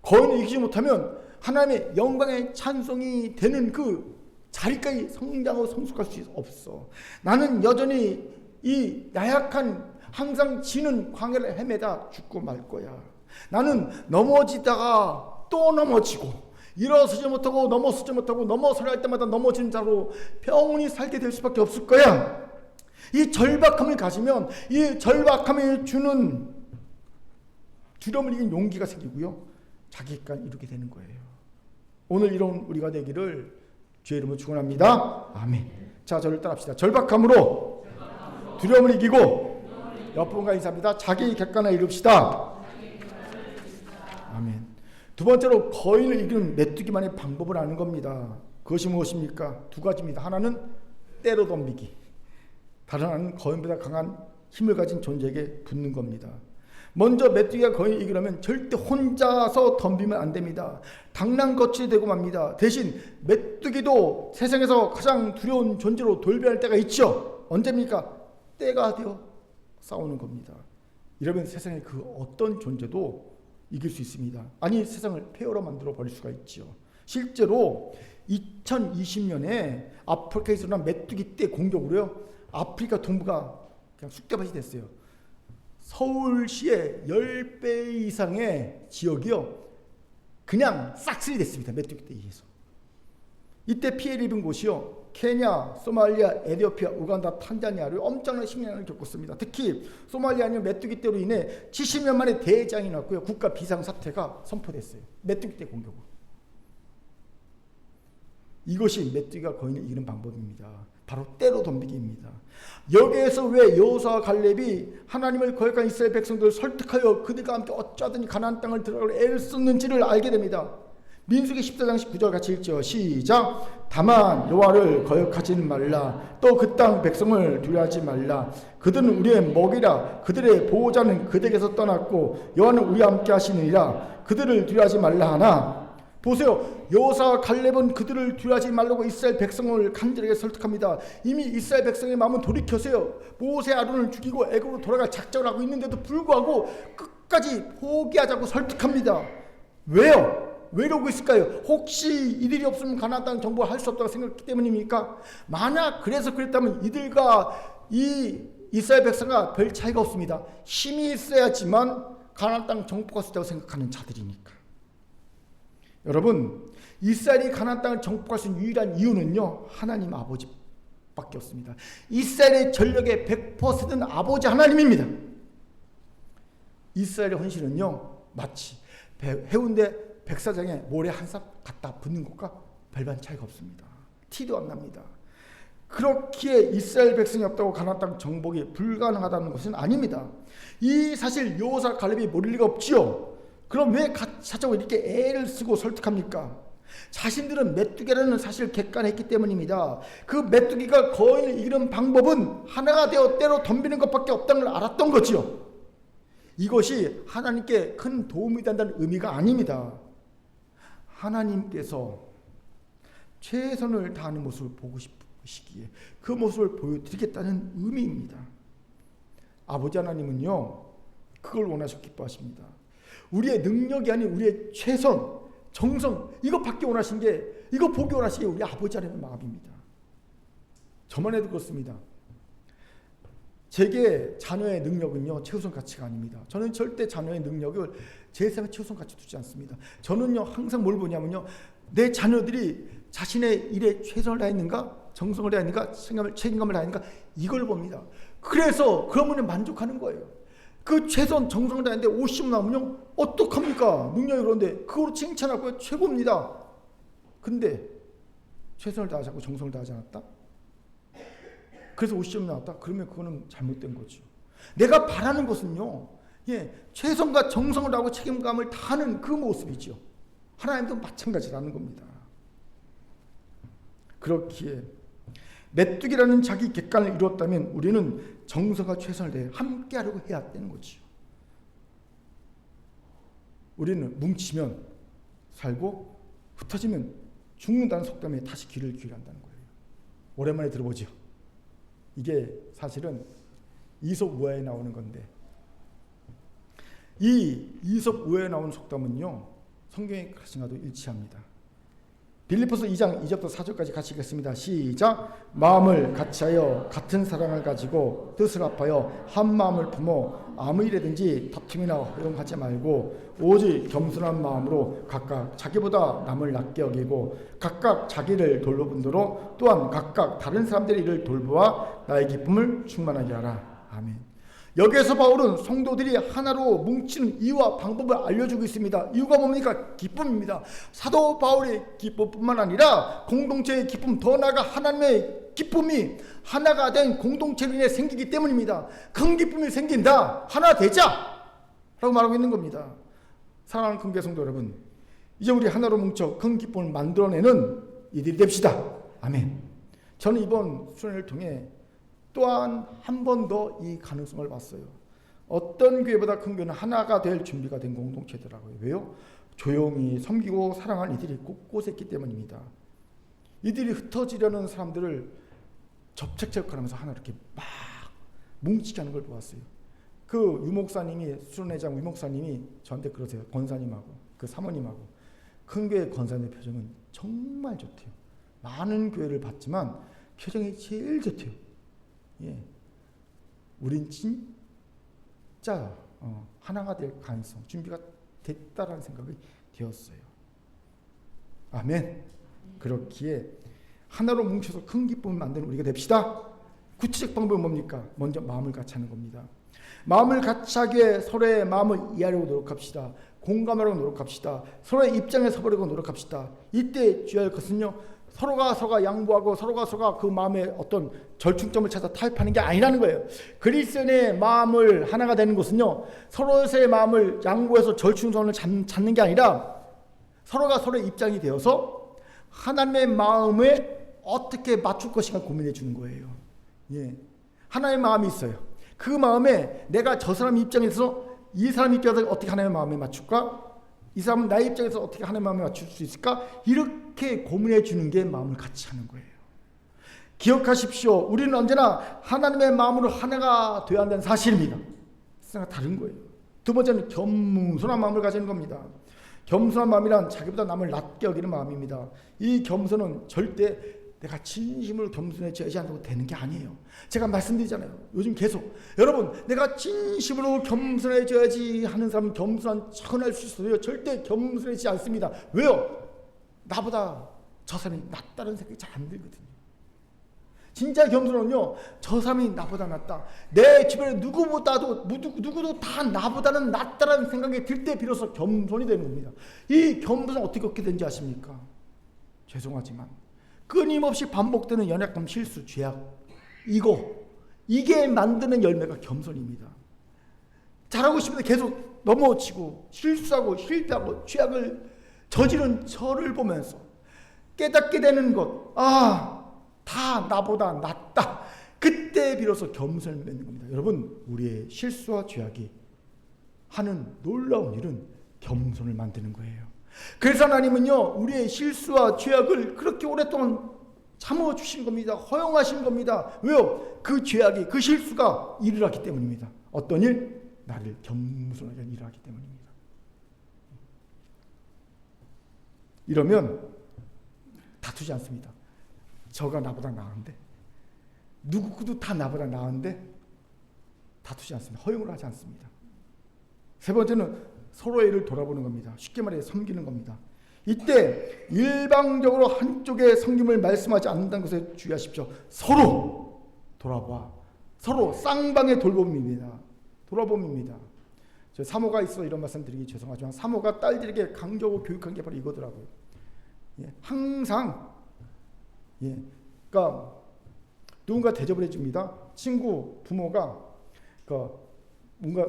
거인을 이기지 못하면 하나님의 영광의 찬송이 되는 그 자리까지 성장하고 성숙할 수 없어. 나는 여전히 이 나약한 항상 지는 광야를 헤매다 죽고 말 거야. 나는 넘어지다가 또 넘어지고 일어서지 못하고 넘어서지 못하고 넘어서려 할 때마다 넘어지는 자로 평온히 살게 될 수밖에 없을 거야. 이 절박함을 가지면 이 절박함이 주는 두려움을 이긴 용기가 생기고요, 자기 객관을 이루게 되는 거예요. 오늘 이런 우리가 되기를 주의 이름으로 축원합니다. 아멘. 자, 저를 따라합시다. 절박함으로 두려움을 이기고 옆분과 인사합니다. 자기 객관을 이룹시다. 아멘. 두 번째로 거인을 이기는 메뚜기만의 방법을 아는 겁니다. 그것이 무엇입니까? 두 가지입니다. 하나는 때로 덤비기, 다른 하나는 거인보다 강한 힘을 가진 존재에게 붙는 겁니다. 먼저 메뚜기가 거인을 이기려면 절대 혼자서 덤비면 안 됩니다. 당랑거칠이 되고 맙니다. 대신 메뚜기도 세상에서 가장 두려운 존재로 돌변할 때가 있죠. 언제입니까? 때가 되어 싸우는 겁니다. 이러면 세상의 그 어떤 존재도 이길 수 있습니다. 아니, 세상을 폐허로 만들어 버릴 수가 있죠. 실제로 2020년에 아프리카에서 일어난 메뚜기 떼 공격으로요, 아프리카 동부가 그냥 쑥대밭이 됐어요. 서울시의 10배 이상의 지역이요, 그냥 싹쓸이 됐습니다. 메뚜기 떼에 의해서. 이때 피해를 입은 곳이요, 케냐, 소말리아, 에티오피아, 우간다, 탄자니아로 엄청난 식량을 겪었습니다. 특히 소말리아는 메뚜기 떼로 인해 70년 만에 대장이 났고요, 국가 비상사태가 선포됐어요. 메뚜기 떼 공격으로. 이것이 메뚜기가 거인을 이기는 방법입니다. 바로 때로 덤비기입니다. 여기에서 왜 여호수아와 갈렙이 하나님을 거역한 이스라엘 백성들을 설득하여 그들과 함께 어쩌든지 가나안 땅을 들어가려 애를 썼는지를 알게 됩니다. 민수기 14장 19절 같이 읽죠. 시작. 다만 여호와를 거역하지 말라. 또 그 땅 백성을 두려워하지 말라. 그들은 우리의 먹이라. 그들의 보호자는 그들에게서 떠났고 여호와는 우리와 함께 하시느니라. 그들을 두려워하지 말라 하나. 보세요. 여호수아와 갈렙은 그들을 두려워하지 말라고 이스라엘 백성을 간절하게 설득합니다. 이미 이스라엘 백성의 마음은 돌이켜서요, 모세 아론을 죽이고 애굽으로 돌아갈 작정을 하고 있는데도 불구하고 끝까지 포기하자고 설득합니다. 왜요? 왜 이러고 있을까요? 혹시 이들이 없으면 가나안 땅 정복할 수 없다고 생각했기 때문입니까? 만약 그래서 그랬다면 이들과 이 이스라엘 백성과 별 차이가 없습니다. 힘이 있어야지만 가나안 땅 정복할 수 있다고 생각하는 자들이니까. 여러분, 이스라엘이 가나안 땅을 정복할 수 있는 유일한 이유는요, 하나님 아버지밖에 없습니다. 이스라엘의 전력의 100%는 아버지 하나님입니다. 이스라엘의 헌신은요, 마치 해운대 백사장에 모래 한 삽 갖다 붓는 것과 별반 차이가 없습니다. 티도 안 납니다. 그렇기에 이스라엘 백성이 없다고 가나안 땅 정복이 불가능하다는 것은 아닙니다. 이 사실 여호사 갈렙이 모를 리가 없지요. 그럼 왜 가자고 이렇게 애를 쓰고 설득합니까? 자신들은 메뚜기라는 사실을 객관했기 때문입니다. 그 메뚜기가 거인을 이기는 방법은 하나가 되어 때로 덤비는 것밖에 없다는 걸 알았던 거지요. 이것이 하나님께 큰 도움이 된다는 의미가 아닙니다. 하나님께서 최선을 다하는 모습을 보고 싶으시기에 그 모습을 보여드리겠다는 의미입니다. 아버지 하나님은요, 그걸 원하시고 기뻐하십니다. 우리의 능력이 아닌 우리의 최선, 정성, 이거 받기 원하신 게, 이거 보기 원하신 게 우리 아버지 하나님의 마음입니다. 저만 해도 그렇습니다. 제게 자녀의 능력은요, 최우선 가치가 아닙니다. 저는 절대 자녀의 능력을 제 삶에 최우선 가치 두지 않습니다. 저는요, 항상 뭘 보냐면요, 내 자녀들이 자신의 일에 최선을 다했는가, 정성을 다했는가, 책임감을 다했는가, 이걸 봅니다. 그래서 그러면 만족하는 거예요. 그 최선 정성을 다했는데 50 나오면요, 어떡합니까? 능력이 그런데 그거로 칭찬하고요, 최고입니다. 근데 최선을 다하지 않고 정성을 다하지 않았다? 그래서 50점 나왔다? 그러면 그거는 잘못된 거죠. 내가 바라는 것은요, 최선과 정성을 다하고 책임감을 다하는 그 모습이죠. 하나님도 마찬가지라는 겁니다. 그렇기에 메뚜기라는 자기 객관을 이루었다면 우리는 정성과 최선을 다해 함께 하려고 해야 되는 거죠. 우리는 뭉치면 살고 흩어지면 죽는다는 속담에 다시 귀를 기울한다는 거예요. 오랜만에 들어보죠. 이게 사실은 이솝 우화에 나오는 건데, 이 이솝 우화에 나오는 속담은요, 성경의 가르침과도 일치합니다. 빌립보서 2장 2절부터 4절까지 같이 읽겠습니다. 시작. 마음을 같이하여 같은 사랑을 가지고 뜻을 합하여 한 마음을 품어 아무 일에든지 다툼이나 허용하지 말고 오직 겸손한 마음으로 각각 자기보다 남을 낮게 여기고 각각 자기를 돌보는 대로 또한 각각 다른 사람들의 일을 돌보아 나의 기쁨을 충만하게 하라. 아멘. 여기에서 바울은 성도들이 하나로 뭉치는 이유와 방법을 알려주고 있습니다. 이유가 뭡니까? 기쁨입니다. 사도 바울의 기쁨뿐만 아니라 공동체의 기쁨, 더 나아가 하나님의 기쁨이 하나가 된 공동체로 인해 생기기 때문입니다. 큰 기쁨이 생긴다, 하나 되자 라고 말하고 있는 겁니다. 사랑하는 큰교회 성도 여러분, 이제 우리 하나로 뭉쳐 큰 기쁨을 만들어내는 이들이 됩시다. 아멘. 저는 이번 수련회를 통해 또한 한 번 더 이 가능성을 봤어요. 어떤 교회보다 큰 교회는 하나가 될 준비가 된 공동체더라고요. 왜요? 조용히 섬기고 사랑하는 이들이 곳곳에 있기 때문입니다. 이들이 흩어지려는 사람들을 접착하면서 하나 이렇게 막 뭉치게 하는 걸 보았어요. 그 유목사님이, 수련회장 유목사님이 저한테 그러세요. 권사님하고 그 사모님하고. 큰 교회 권사님의 표정은 정말 좋대요. 많은 교회를 봤지만 표정이 제일 좋대요. 우린 진짜 하나가 될 가능성, 준비가 됐다라는 생각이 되었어요. 아멘. 그렇기에 하나로 뭉쳐서 큰 기쁨을 만드는 우리가 됩시다. 구체적 방법은 뭡니까? 먼저 마음을 같이 하는 겁니다. 마음을 같이 하기에 서로의 마음을 이해하려고 노력합시다. 공감하려고 노력합시다. 서로의 입장에 서보려고 노력합시다. 이때 주의할 것은요, 서로가 양보하고 서로가 그 마음의 어떤 절충점을 찾아 타협하는 게 아니라는 거예요. 그리스도인의 마음을 하나가 되는 것은요, 서로의 마음을 양보해서 절충선을 찾는 게 아니라 서로가 서로의 입장이 되어서 하나님의 마음에 어떻게 맞출 것인가 고민해 주는 거예요. 하나님의 마음이 있어요. 그 마음에 내가 저 사람 입장에서 이 사람 입장에서 어떻게 하나님의 마음에 맞출까? 이 사람은 나의 입장에서 어떻게 하나님의 마음에 맞출 수 있을까? 이렇게 고민해 주는 게 마음을 같이 하는 거예요. 기억하십시오. 우리는 언제나 하나님의 마음으로 하나가 되어야 한다는 사실입니다. 세상과 다른 거예요. 두 번째는 겸손한 마음을 가지는 겁니다. 겸손한 마음이란 자기보다 남을 낮게 여기는 마음입니다. 이 겸손은 절대 내가 진심으로 겸손해져야지 않고 되는 게 아니에요. 제가 말씀드리잖아요. 요즘 계속 여러분, 내가 진심으로 겸손해져야지 하는 사람은 겸손한 척은 할 수 있어요. 절대 겸손해지지 않습니다. 왜요? 나보다 저 사람이 낫다는 생각이 잘 안 들거든요. 진짜 겸손은요, 저 사람이 나보다 낫다, 내 주변에 누구도 다 나보다는 낫다라는 생각이 들 때 비로소 겸손이 되는 겁니다. 이 겸손은 어떻게 얻게 되는지 아십니까? 죄송하지만 끊임없이 반복되는 연약함, 실수, 죄악, 이게 만드는 열매가 겸손입니다. 잘하고 싶은데 계속 넘어지고 실수하고 실패하고 죄악을 저지른 저를 보면서 깨닫게 되는 것, 다 나보다 낫다. 그때 비로소 겸손을 맺는 겁니다. 여러분, 우리의 실수와 죄악이 하는 놀라운 일은 겸손을 만드는 거예요. 그래서 하나님은요, 우리의 실수와 죄악을 그렇게 오랫동안 참아주신 겁니다. 허용하신 겁니다. 왜요? 그 죄악이, 그 실수가 일을 하기 때문입니다. 어떤 일? 나를 겸손하게 일을 하기 때문입니다. 이러면 다투지 않습니다. 저가 나보다 나은데, 누구도 다 나보다 나은데 다투지 않습니다. 허용을 하지 않습니다. 세 번째는 서로의 일을 돌아보는 겁니다. 쉽게 말해 섬기는 겁니다. 이때 일방적으로 한쪽의 섬김을 말씀하지 않는다는 것에 주의하십시오. 서로 돌아봐. 서로 쌍방의 돌봄입니다. 돌아봄입니다. 저 사모가 있어 이런 말씀 드리기 죄송하지만, 사모가 딸들에게 강조하고 교육한 게 바로 이거더라고요. 항상, 그러니까 누군가 대접을 해줍니다. 친구, 부모가 뭔가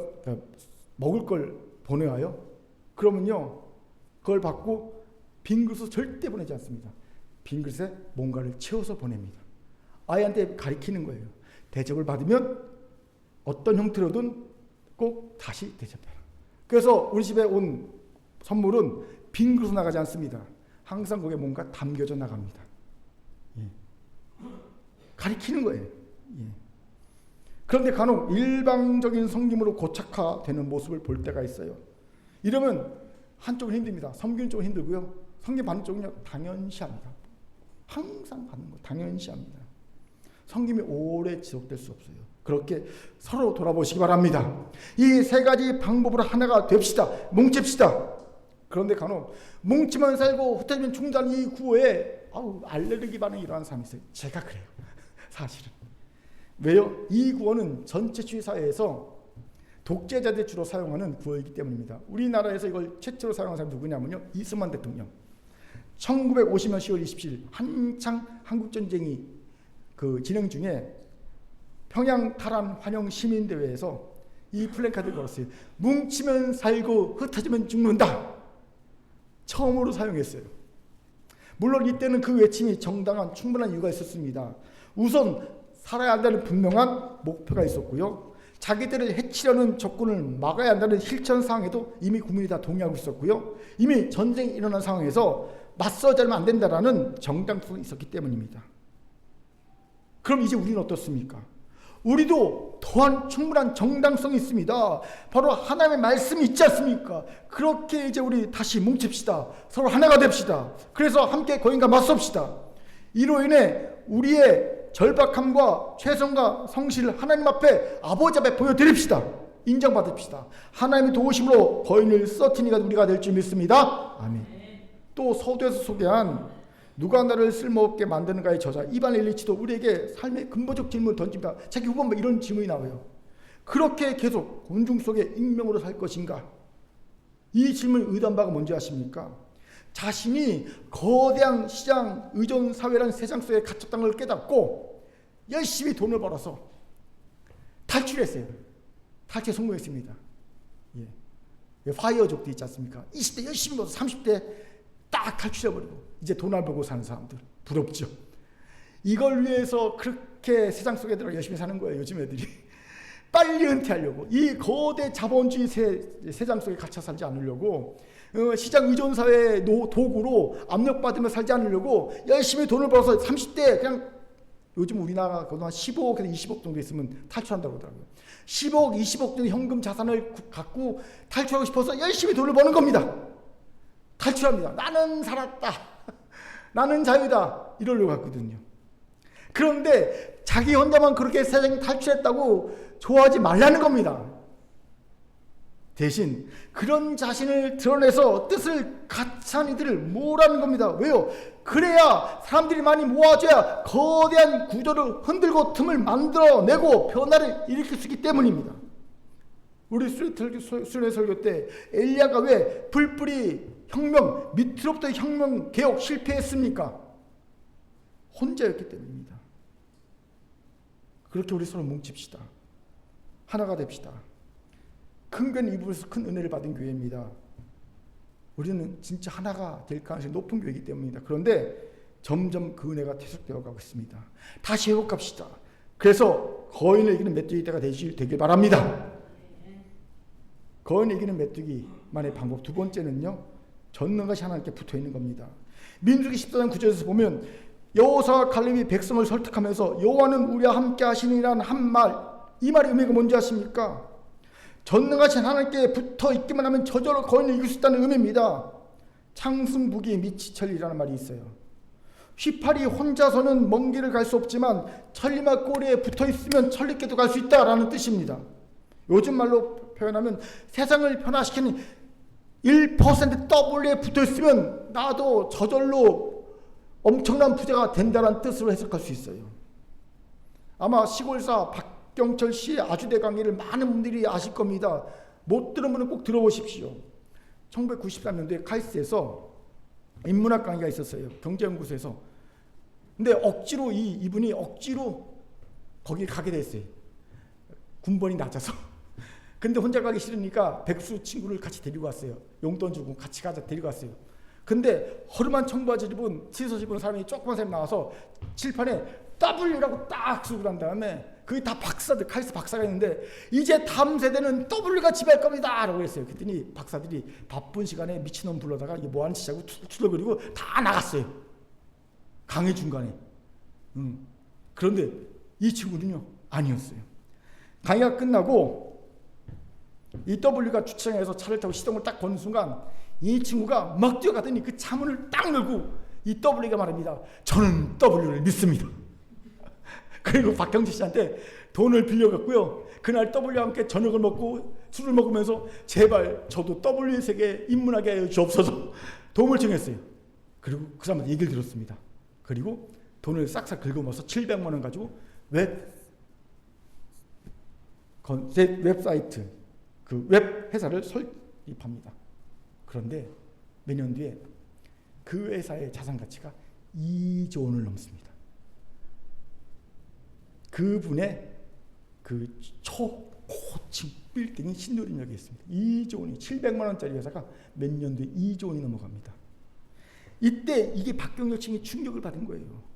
먹을 걸 보내와요. 그러면요, 그걸 받고 빈 그릇을 절대 보내지 않습니다. 빈 그릇에 뭔가를 채워서 보냅니다. 아이한테 가리키는 거예요. 대접을 받으면 어떤 형태로든 꼭 다시 대접해라. 그래서 우리 집에 온 선물은 빈 그릇으로 나가지 않습니다. 항상 거기에 뭔가 담겨져 나갑니다. 가리키는 거예요. 그런데 간혹 일방적인 섬김으로 고착화되는 모습을 볼 때가 있어요. 이러면 한쪽은 힘듭니다. 섬기는 쪽은 힘들고요. 섬김 받는 쪽은요, 당연시합니다. 항상 받는 거 당연시합니다. 섬김이 오래 지속될 수 없어요. 그렇게 서로 돌아보시기 바랍니다. 이 세 가지 방법으로 하나가 됩시다. 뭉칩시다. 그런데 간혹 뭉치면 살고 흩어지면 죽는다는 이 구호에 알레르기 반응이 일어나는 사람이 있어요. 제가 그래요. 사실은. 왜요? 이 구호는 전체주의 사회에서 독재자들이 주로 사용하는 구호이기 때문입니다. 우리나라에서 이걸 최초로 사용한 사람이 누구냐면요, 이승만 대통령. 1950년 10월 27일 한창 한국전쟁이 진행 중에 평양 탈환 환영 시민대회에서 이 플래카드를 걸었어요. 뭉치면 살고 흩어지면 죽는다. 처음으로 사용했어요. 물론 이때는 그 외침이 정당한 충분한 이유가 있었습니다. 우선 살아야 한다는 분명한 목표가 있었고요. 자기들을 해치려는 적군을 막아야 한다는 실천 사항에도 이미 국민이 다 동의하고 있었고요. 이미 전쟁이 일어난 상황에서 맞서지 않으면 안 된다라는 정당성이 있었기 때문입니다. 그럼 이제 우리는 어떻습니까? 우리도 또한 충분한 정당성이 있습니다. 바로 하나님의 말씀이 있지 않습니까? 그렇게 이제 우리 다시 뭉칩시다. 서로 하나가 됩시다. 그래서 함께 거인과 맞섭시다. 이로 인해 우리의 절박함과 최선과 성실을 하나님 앞에, 아버지 앞에 보여드립시다. 인정받읍시다. 하나님의 도우심으로 거인을 썩히니가 우리가 될 줄 믿습니다. 아멘. 또 서두에서 소개한 누가 나를 쓸모없게 만드는가의 저자 이반 일리치도 우리에게 삶의 근본적 질문을 던집니다. 자기 후반부에 이런 질문이 나와요. 그렇게 계속 곤중 속에 익명으로 살 것인가? 이 질문을 의도한 바가 뭔지 아십니까? 자신이 거대한 시장 의존 사회라는 세상 속에 갇혔다는 걸 깨닫고 열심히 돈을 벌어서 탈출했어요. 탈출에 성공했습니다. 파이어족도 있지 않습니까? 20대 열심히 벌어서 30대 딱 탈출해버리고 이제 돈을 벌고 사는 사람들 부럽죠. 이걸 위해서 그렇게 세상 속에 들어 열심히 사는 거예요. 요즘 애들이 빨리 은퇴하려고, 이 거대 자본주의 세상 속에 갇혀 살지 않으려고, 시장 의존 사회의 도구로 압력받으며 살지 않으려고 열심히 돈을 벌어서 30대 그냥, 요즘 우리나라 그동안 15억에서 20억 정도 있으면 탈출한다고 하더라고요. 15억, 20억 정도 현금 자산을 갖고 탈출하고 싶어서 열심히 돈을 버는 겁니다. 탈출합니다. 나는 살았다. 나는 자유다 이러려고 했거든요. 그런데 자기 혼자만 그렇게 세상에 탈출했다고 좋아하지 말라는 겁니다. 대신 그런 자신을 드러내서 뜻을 같이한 이들을 모으라는 겁니다. 왜요? 그래야 사람들이 많이 모아져야 거대한 구조를 흔들고 틈을 만들어내고 변화를 일으킬 수 있기 때문입니다. 우리 수련회 설교 때 엘리야가 왜 불뿌리 혁명, 밑으로부터 혁명 개혁 실패했습니까? 혼자였기 때문입니다. 그렇게 우리 서로 뭉칩시다. 하나가 됩시다. 큰 교회는 이부에서 큰 은혜를 받은 교회입니다. 우리는 진짜 하나가 될 가능성이 높은 교회이기 때문입니다. 그런데 점점 그 은혜가 퇴색되어 가고 있습니다. 다시 회복합시다. 그래서 거인을 이기는 메뚜기 때가 되길 바랍니다. 거인을 이기는 메뚜기만의 방법. 두 번째는요, 전능하신 하나님께 붙어있는 겁니다. 민수기 14장 9절에서 보면 여호사와 갈렙이 백성을 설득하면서 여호와는 우리와 함께 하시니라는 한 말, 이 말의 의미가 뭔지 아십니까? 전능하신 하나님께 붙어 있기만 하면 저절로 거인을 이길 수 있다는 의미입니다. 창승부기 미치천리라는 말이 있어요. 휘파리 혼자서는 먼 길을 갈 수 없지만 천리마 꼬리에 붙어 있으면 천리께도 갈 수 있다라는 뜻입니다. 요즘 말로 표현하면 세상을 변화시키는 1% W에 붙어 있으면 나도 저절로 엄청난 부자가 된다는 뜻으로 해석할 수 있어요. 아마 시골사 박경철 씨의 아주대 강의를 많은 분들이 아실 겁니다. 못 들은 분은 꼭 들어보십시오. 1993년도에 카이스트에서 인문학 강의가 있었어요. 경제연구소에서. 근데 억지로 이분이 억지로 거기 가게 됐어요. 군번이 낮아서. 근데 혼자 가기 싫으니까 백수 친구를 같이 데리고 왔어요. 용돈 주고 같이 가자 데리고 왔어요. 근데 허름한 청바지 입은 티셔츠 입은 사람이 조그만 사람이 나와서 칠판에 W라고 딱 쓰고 난 다음에 그게 다 박사들, 카이스트 박사가 있는데 이제 다음 세대는 W가 지배할 겁니다 라고 했어요. 그랬더니 박사들이 바쁜 시간에 미친놈 불러다가 이게 뭐하는 짓이냐고 투덜거리고 다 나갔어요. 강의 중간에. 그런데 이 친구는요 아니었어요. 강의가 끝나고 이 W가 주차장에서 차를 타고 시동을 딱 거는 순간 이 친구가 막 뛰어가더니 그 차문을 딱 열고 이 W가 말합니다. 저는 W를 믿습니다. 그리고 박경지 씨한테 돈을 빌려갔고요. 그날 W와 함께 저녁을 먹고 술을 먹으면서 제발 저도 W의 세계에 입문하게 하여 주옵소서 도움을 청했어요. 그리고 그 사람한테 얘기를 들었습니다. 그리고 돈을 싹싹 긁어모아서 700만 원 가지고 웹사이트 그 웹 회사를 설립합니다. 그런데 몇 년 뒤에 그 회사의 자산 가치가 2조 원을 넘습니다. 그분의 그 초고층 빌딩이 신도림역에 있습니다. 2조 원이 700만 원짜리 회사가 몇 년 뒤에 2조 원이 넘어갑니다. 이때 이게 박경렬 측이 충격을 받은 거예요.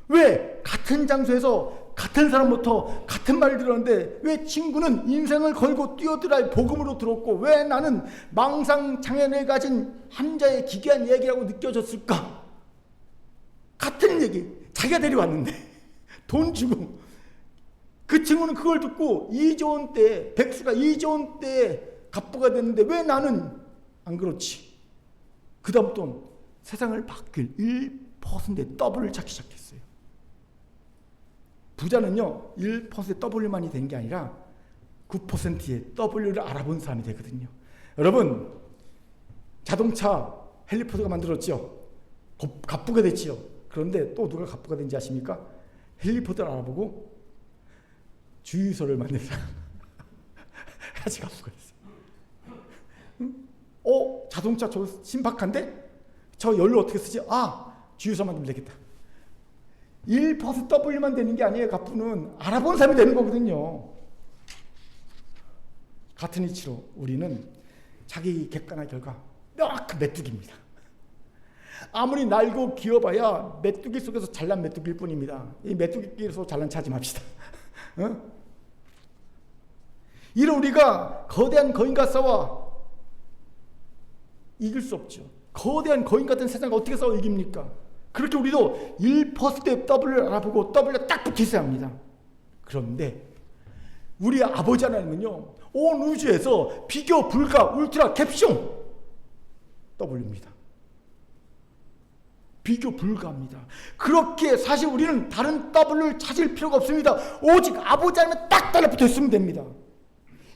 왜 같은 장소에서 같은 사람부터 같은 말을 들었는데 왜 친구는 인생을 걸고 뛰어들어야 복음으로 들었고 왜 나는 망상장애를 가진 환자의 기괴한 얘기라고 느껴졌을까? 같은 얘기 자기가 데려왔는데 돈 주고 그 친구는 그걸 듣고 2조 원대 백수가 2조 원대 갑부가 됐는데 왜 나는 안 그렇지? 그 다음부터 세상을 바뀔 1%의 더블을 찾기 시작했어요. 부자는요 1%의 W만이 된 게 아니라 9%의 W를 알아본 사람이 되거든요. 여러분 자동차 헬리포드가 만들었죠. 갑부가 됐지요. 그런데 또 누가 갑부가 된지 아십니까? 헬리포드를 알아보고 주유소를 만든 사람 아직 갑부가 됐어요. 자동차 저거 신박한데? 저 연료 어떻게 쓰지? 주유소 만들면 되겠다. 1% W만 되는 게 아니에요. 갑부는 알아본 사람이 되는 거거든요. 같은 이치로 우리는 자기 객관화 결과 명확한 메뚜기입니다. 아무리 날고 기어봐야 메뚜기 속에서 잘난 메뚜기일 뿐입니다. 이 메뚜기끼리서 잘난 차지 맙시다. 이런 우리가 거대한 거인과 싸워 이길 수 없죠. 거대한 거인 같은 세상을 어떻게 싸워 이깁니까? 그렇게 우리도 1%의 W를 알아보고 W가 딱 붙어 있어야 합니다. 그런데 우리 아버지 하나님은요 온 우주에서 비교 불가 울트라 캡숑 W입니다. 비교 불가합니다. 그렇게 사실 우리는 다른 더블을 찾을 필요가 없습니다. 오직 아버지 하나님에 딱 달라붙어 있으면 됩니다.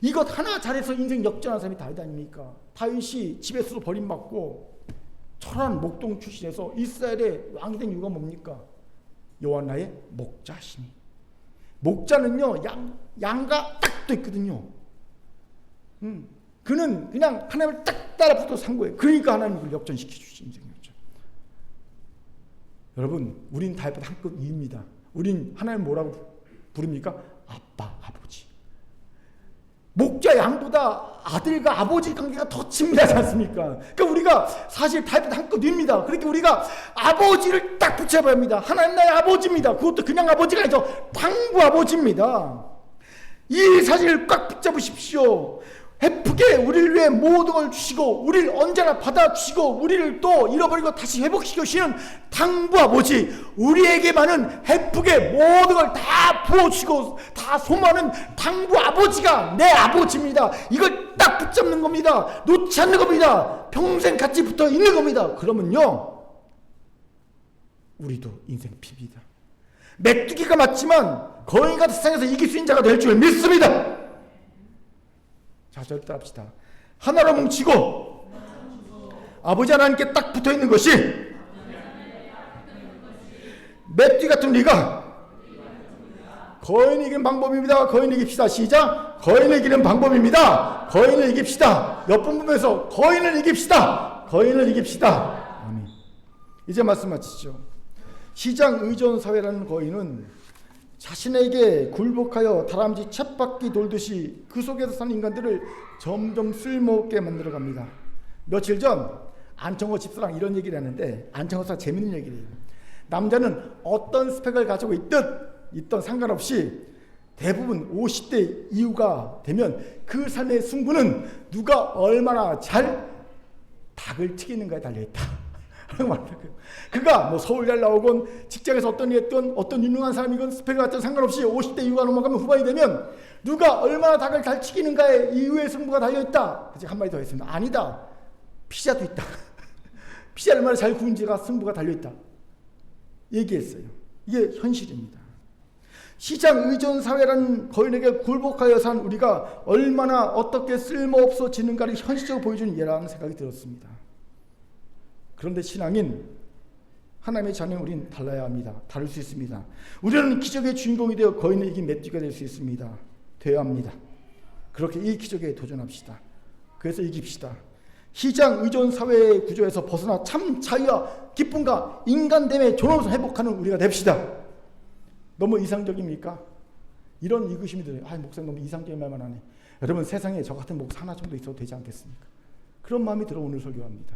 이것 하나 잘해서 인생 역전한 사람이 다윗 아닙니까? 다윗이 집에서도 버림받고 철한 목동 출신에서 이스라엘의 왕이 된 이유가 뭡니까? 여호와 나의 목자시니. 목자는요 양과 딱 붙어 있거든요. 그는 그냥 하나님을 딱 따라붙어 산 거예요. 그러니까 하나님 그걸 역전시켜 주신 인생이었죠. 여러분, 우린 다윗보다 한껏 위입니다. 우린 하나님 뭐라고 부릅니까? 아빠, 아버지. 목자 양보다 아들과 아버지 관계가 더 친밀하지 않습니까? 그러니까 우리가 사실 다윗보다 한껏 위입니다. 그렇게 우리가 아버지를 딱 붙여봐야 합니다. 하나님 나의 아버지입니다. 그것도 그냥 아버지가 아니죠. 당부 아버지입니다. 이 사실을 꽉 붙잡으십시오. 헤프게 우리를 위해 모든 걸 주시고 우리를 언제나 받아주시고 우리를 또 잃어버리고 다시 회복시켜주시는 당부 아버지, 우리에게만은 헤프게 모든 걸 다 부어주시고 다 소모하는 당부 아버지가 내 아버지입니다. 이걸 딱 붙잡는 겁니다. 놓지 않는 겁니다. 평생 같이 붙어 있는 겁니다. 그러면요 우리도 인생 핍니다. 메뚜기가 맞지만 거인과 세상에서 이길 수 있는 자가 될 줄 믿습니다. 자, 절대 합시다. 하나로 뭉치고 아버지 하나님께 딱 붙어있는 것이 메뚜기 같은 우리가 거인을 이기는 방법입니다. 거인을 이깁시다. 시작. 거인을 이기는 방법입니다. 거인을 이깁시다. 옆분 보면서 거인을 이깁시다. 거인을 이깁시다. 아멘. 이제 말씀 마치죠. 시장 의존 사회라는 거인은 자신에게 굴복하여 다람쥐 쳇바퀴 돌듯이 그 속에서 사는 인간들을 점점 쓸모없게 만들어갑니다. 며칠 전 안청호 집사랑 이런 얘기를 했는데, 안청호 집사 재밌는 얘기를 해요. 남자는 어떤 스펙을 가지고 있던 상관없이 대부분 50대 이후가 되면 그 삶의 승부는 누가 얼마나 잘 닭을 튀기는가에 달려있다. 그가 뭐 서울 잘 나오건 직장에서 어떤 일 했던 어떤 유능한 사람이건 스펙을 갖던 상관없이 50대 이후가 넘어가면 후반이 되면 누가 얼마나 닭을 잘 튀기는가에 이후의 승부가 달려있다. 그치, 한마디 더 했습니다. 아니다. 피자도 있다. 피자 얼마나 잘 구운지가 승부가 달려있다. 얘기했어요. 이게 현실입니다. 시장 의존 사회라는 거인에게 굴복하여 산 우리가 얼마나 어떻게 쓸모없어지는가를 현실적으로 보여주는 예라는 생각이 들었습니다. 그런데 신앙인 하나님의 자녀는 우리는 달라야 합니다. 다를 수 있습니다. 우리는 기적의 주인공이 되어 거인을 이긴 메뚜기가 될 수 있습니다. 되어야 합니다. 그렇게 이 기적에 도전합시다. 그래서 이깁시다. 시장 의존 사회의 구조에서 벗어나 참 자유와 기쁨과 인간됨의 존엄을 회복하는 우리가 됩시다. 너무 이상적입니까? 이런 의구심이 들어요. 목사님 너무 이상적인 말만 하네. 여러분, 세상에 저 같은 목사 하나 정도 있어도 되지 않겠습니까? 그런 마음이 들어 오늘 설교합니다.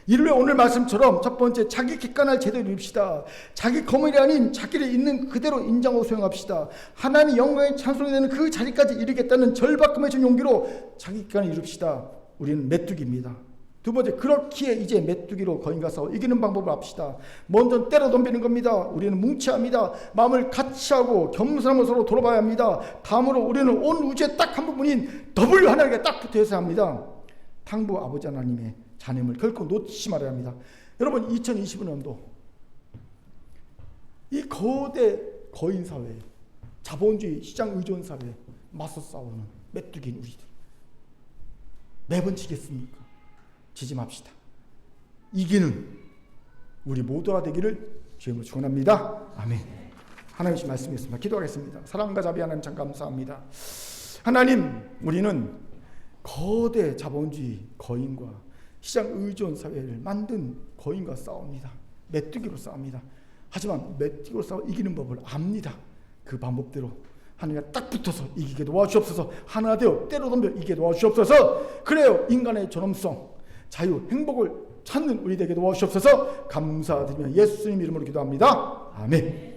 이를 위해 오늘 말씀처럼 첫 번째, 자기 객관을 제대로 이룹시다. 자기 거물이 아닌 자기를 있는 그대로 인정하고 수용합시다. 하나님의 영광의 찬송이 되는 그 자리까지 이르겠다는 절박함의 준 용기로 자기 객관을 이룹시다. 우리는 메뚜기입니다. 두 번째, 그렇기에 이제 메뚜기로 거인과 싸워 이기는 방법을 합시다. 먼저 때려 덤비는 겁니다. 우리는 뭉쳐야 합니다. 마음을 같이 하고 겸손함으로 서로 돌아봐야 합니다. 다음으로 우리는 온 우주의 딱 한 부분인 더블 하나님께 딱 붙어 있어야 합니다. 당부 아버지 하나님의 자녀임을 결코 놓치지 말아야 합니다. 여러분, 2025년도 이 거대 거인 사회, 자본주의 시장 의존 사회에 맞서 싸우는 메뚜기인 우리들 매번 지겠습니까? 지지 맙시다. 이기는 우리 모두가 되기를 주님으로 축원합니다. 아멘. 하나님의 말씀이었습니다. 기도하겠습니다. 사랑과 자비 하나님 참 감사합니다. 하나님, 우리는 거대 자본주의 거인과 시장 의존 사회를 만든 거인과 싸웁니다. 메뚜기로 싸웁니다. 하지만 메뚜기로 싸워 이기는 법을 압니다. 그 방법대로 하나님과 딱 붙어서 이기게 도와주옵소서. 하나 되어 때로 덤벼 이기게 도와주옵소서. 그래요, 인간의 존엄성, 자유, 행복을 찾는 우리 되게 도와주옵소서. 감사드리며 예수님 이름으로 기도합니다. 아멘.